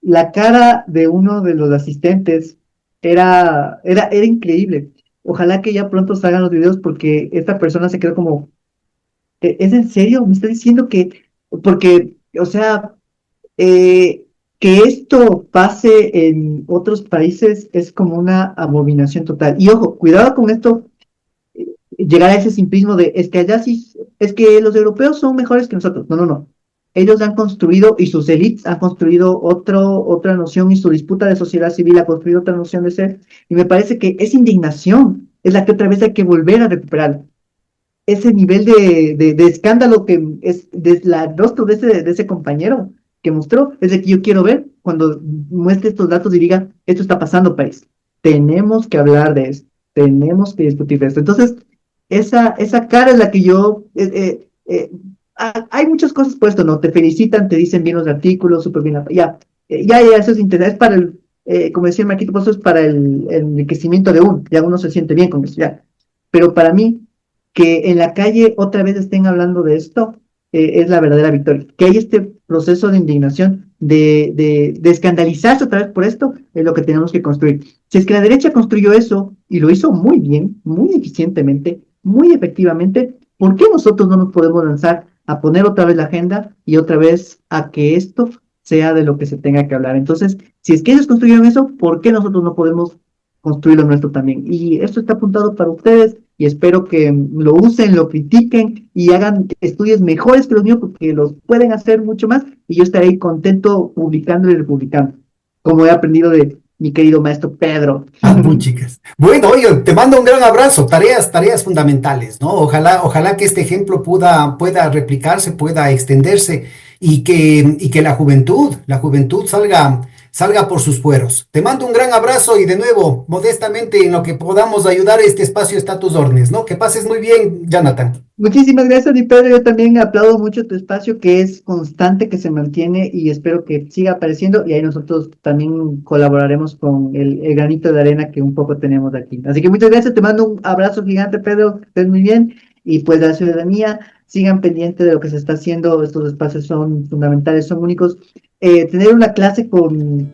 La cara de uno de los asistentes era increíble. Ojalá que ya pronto salgan los videos porque esta persona se quedó como, ¿es en serio? ¿Me está diciendo que, porque, o sea, que esto pase en otros países es como una abominación total? Y ojo, cuidado con esto, llegar a ese simplismo de, es que allá sí, es que los europeos son mejores que nosotros. No, no, no. Ellos han construido y sus élites han construido otra noción y su disputa de sociedad civil ha construido otra noción de ser. Y me parece que esa indignación es la que otra vez hay que volver a recuperar. Ese nivel de escándalo que es desde el rostro de ese compañero que mostró, es el que yo quiero ver cuando muestre estos datos y diga, esto está pasando, país. Tenemos que hablar de esto, tenemos que discutir de esto. Entonces, esa cara es la que yo... hay muchas cosas puesto, ¿no? Te felicitan, te dicen bien los artículos, súper bien. Ya, eso es interesante, es para como decía Marquito, pues eso es para el enriquecimiento de uno, ya uno se siente bien con eso, ya. Pero para mí, que en la calle otra vez estén hablando de esto, es la verdadera victoria. Que hay este proceso de indignación, de escandalizarse otra vez por esto, es lo que tenemos que construir. Si es que la derecha construyó eso y lo hizo muy bien, muy eficientemente, muy efectivamente, ¿por qué nosotros no nos podemos lanzar a poner otra vez la agenda y otra vez a que esto sea de lo que se tenga que hablar? Entonces, si es que ellos construyeron eso, ¿por qué nosotros no podemos construir lo nuestro también? Y esto está apuntado para ustedes y espero que lo usen, lo critiquen y hagan estudios mejores que los míos porque los pueden hacer mucho más y yo estaré ahí contento publicando y republicando, como he aprendido de mi querido maestro Pedro. Ah, muy chicas. Bueno, oye, te mando un gran abrazo, tareas fundamentales, ¿no? Ojalá que este ejemplo pueda replicarse, pueda extenderse y que la juventud salga por sus fueros. Te mando un gran abrazo y de nuevo, modestamente, en lo que podamos ayudar, este espacio está a tus órdenes, ¿no? Que pases muy bien, Jonathan. Muchísimas gracias, mi Pedro. Yo también aplaudo mucho tu espacio, que es constante, que se mantiene y espero que siga apareciendo. Y ahí nosotros también colaboraremos con el granito de arena que un poco tenemos aquí. Así que muchas gracias. Te mando un abrazo gigante, Pedro. Que estés muy bien. Y pues la ciudadanía, sigan pendiente de lo que se está haciendo. Estos espacios son fundamentales, son únicos. Tener una clase con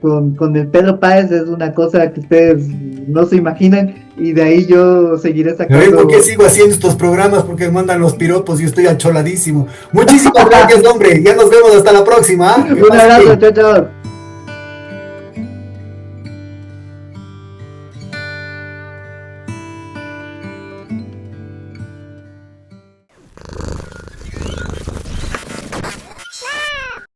el Pedro Páez es una cosa que ustedes no se imaginan. Y de ahí yo seguiré ¿Ven sacando. por qué sigo haciendo estos programas? Porque me mandan los piropos y estoy acholadísimo. Muchísimas gracias, hombre. Ya nos vemos hasta la próxima. ¿Ah? Que Un pasen abrazo, bien. chao, chao.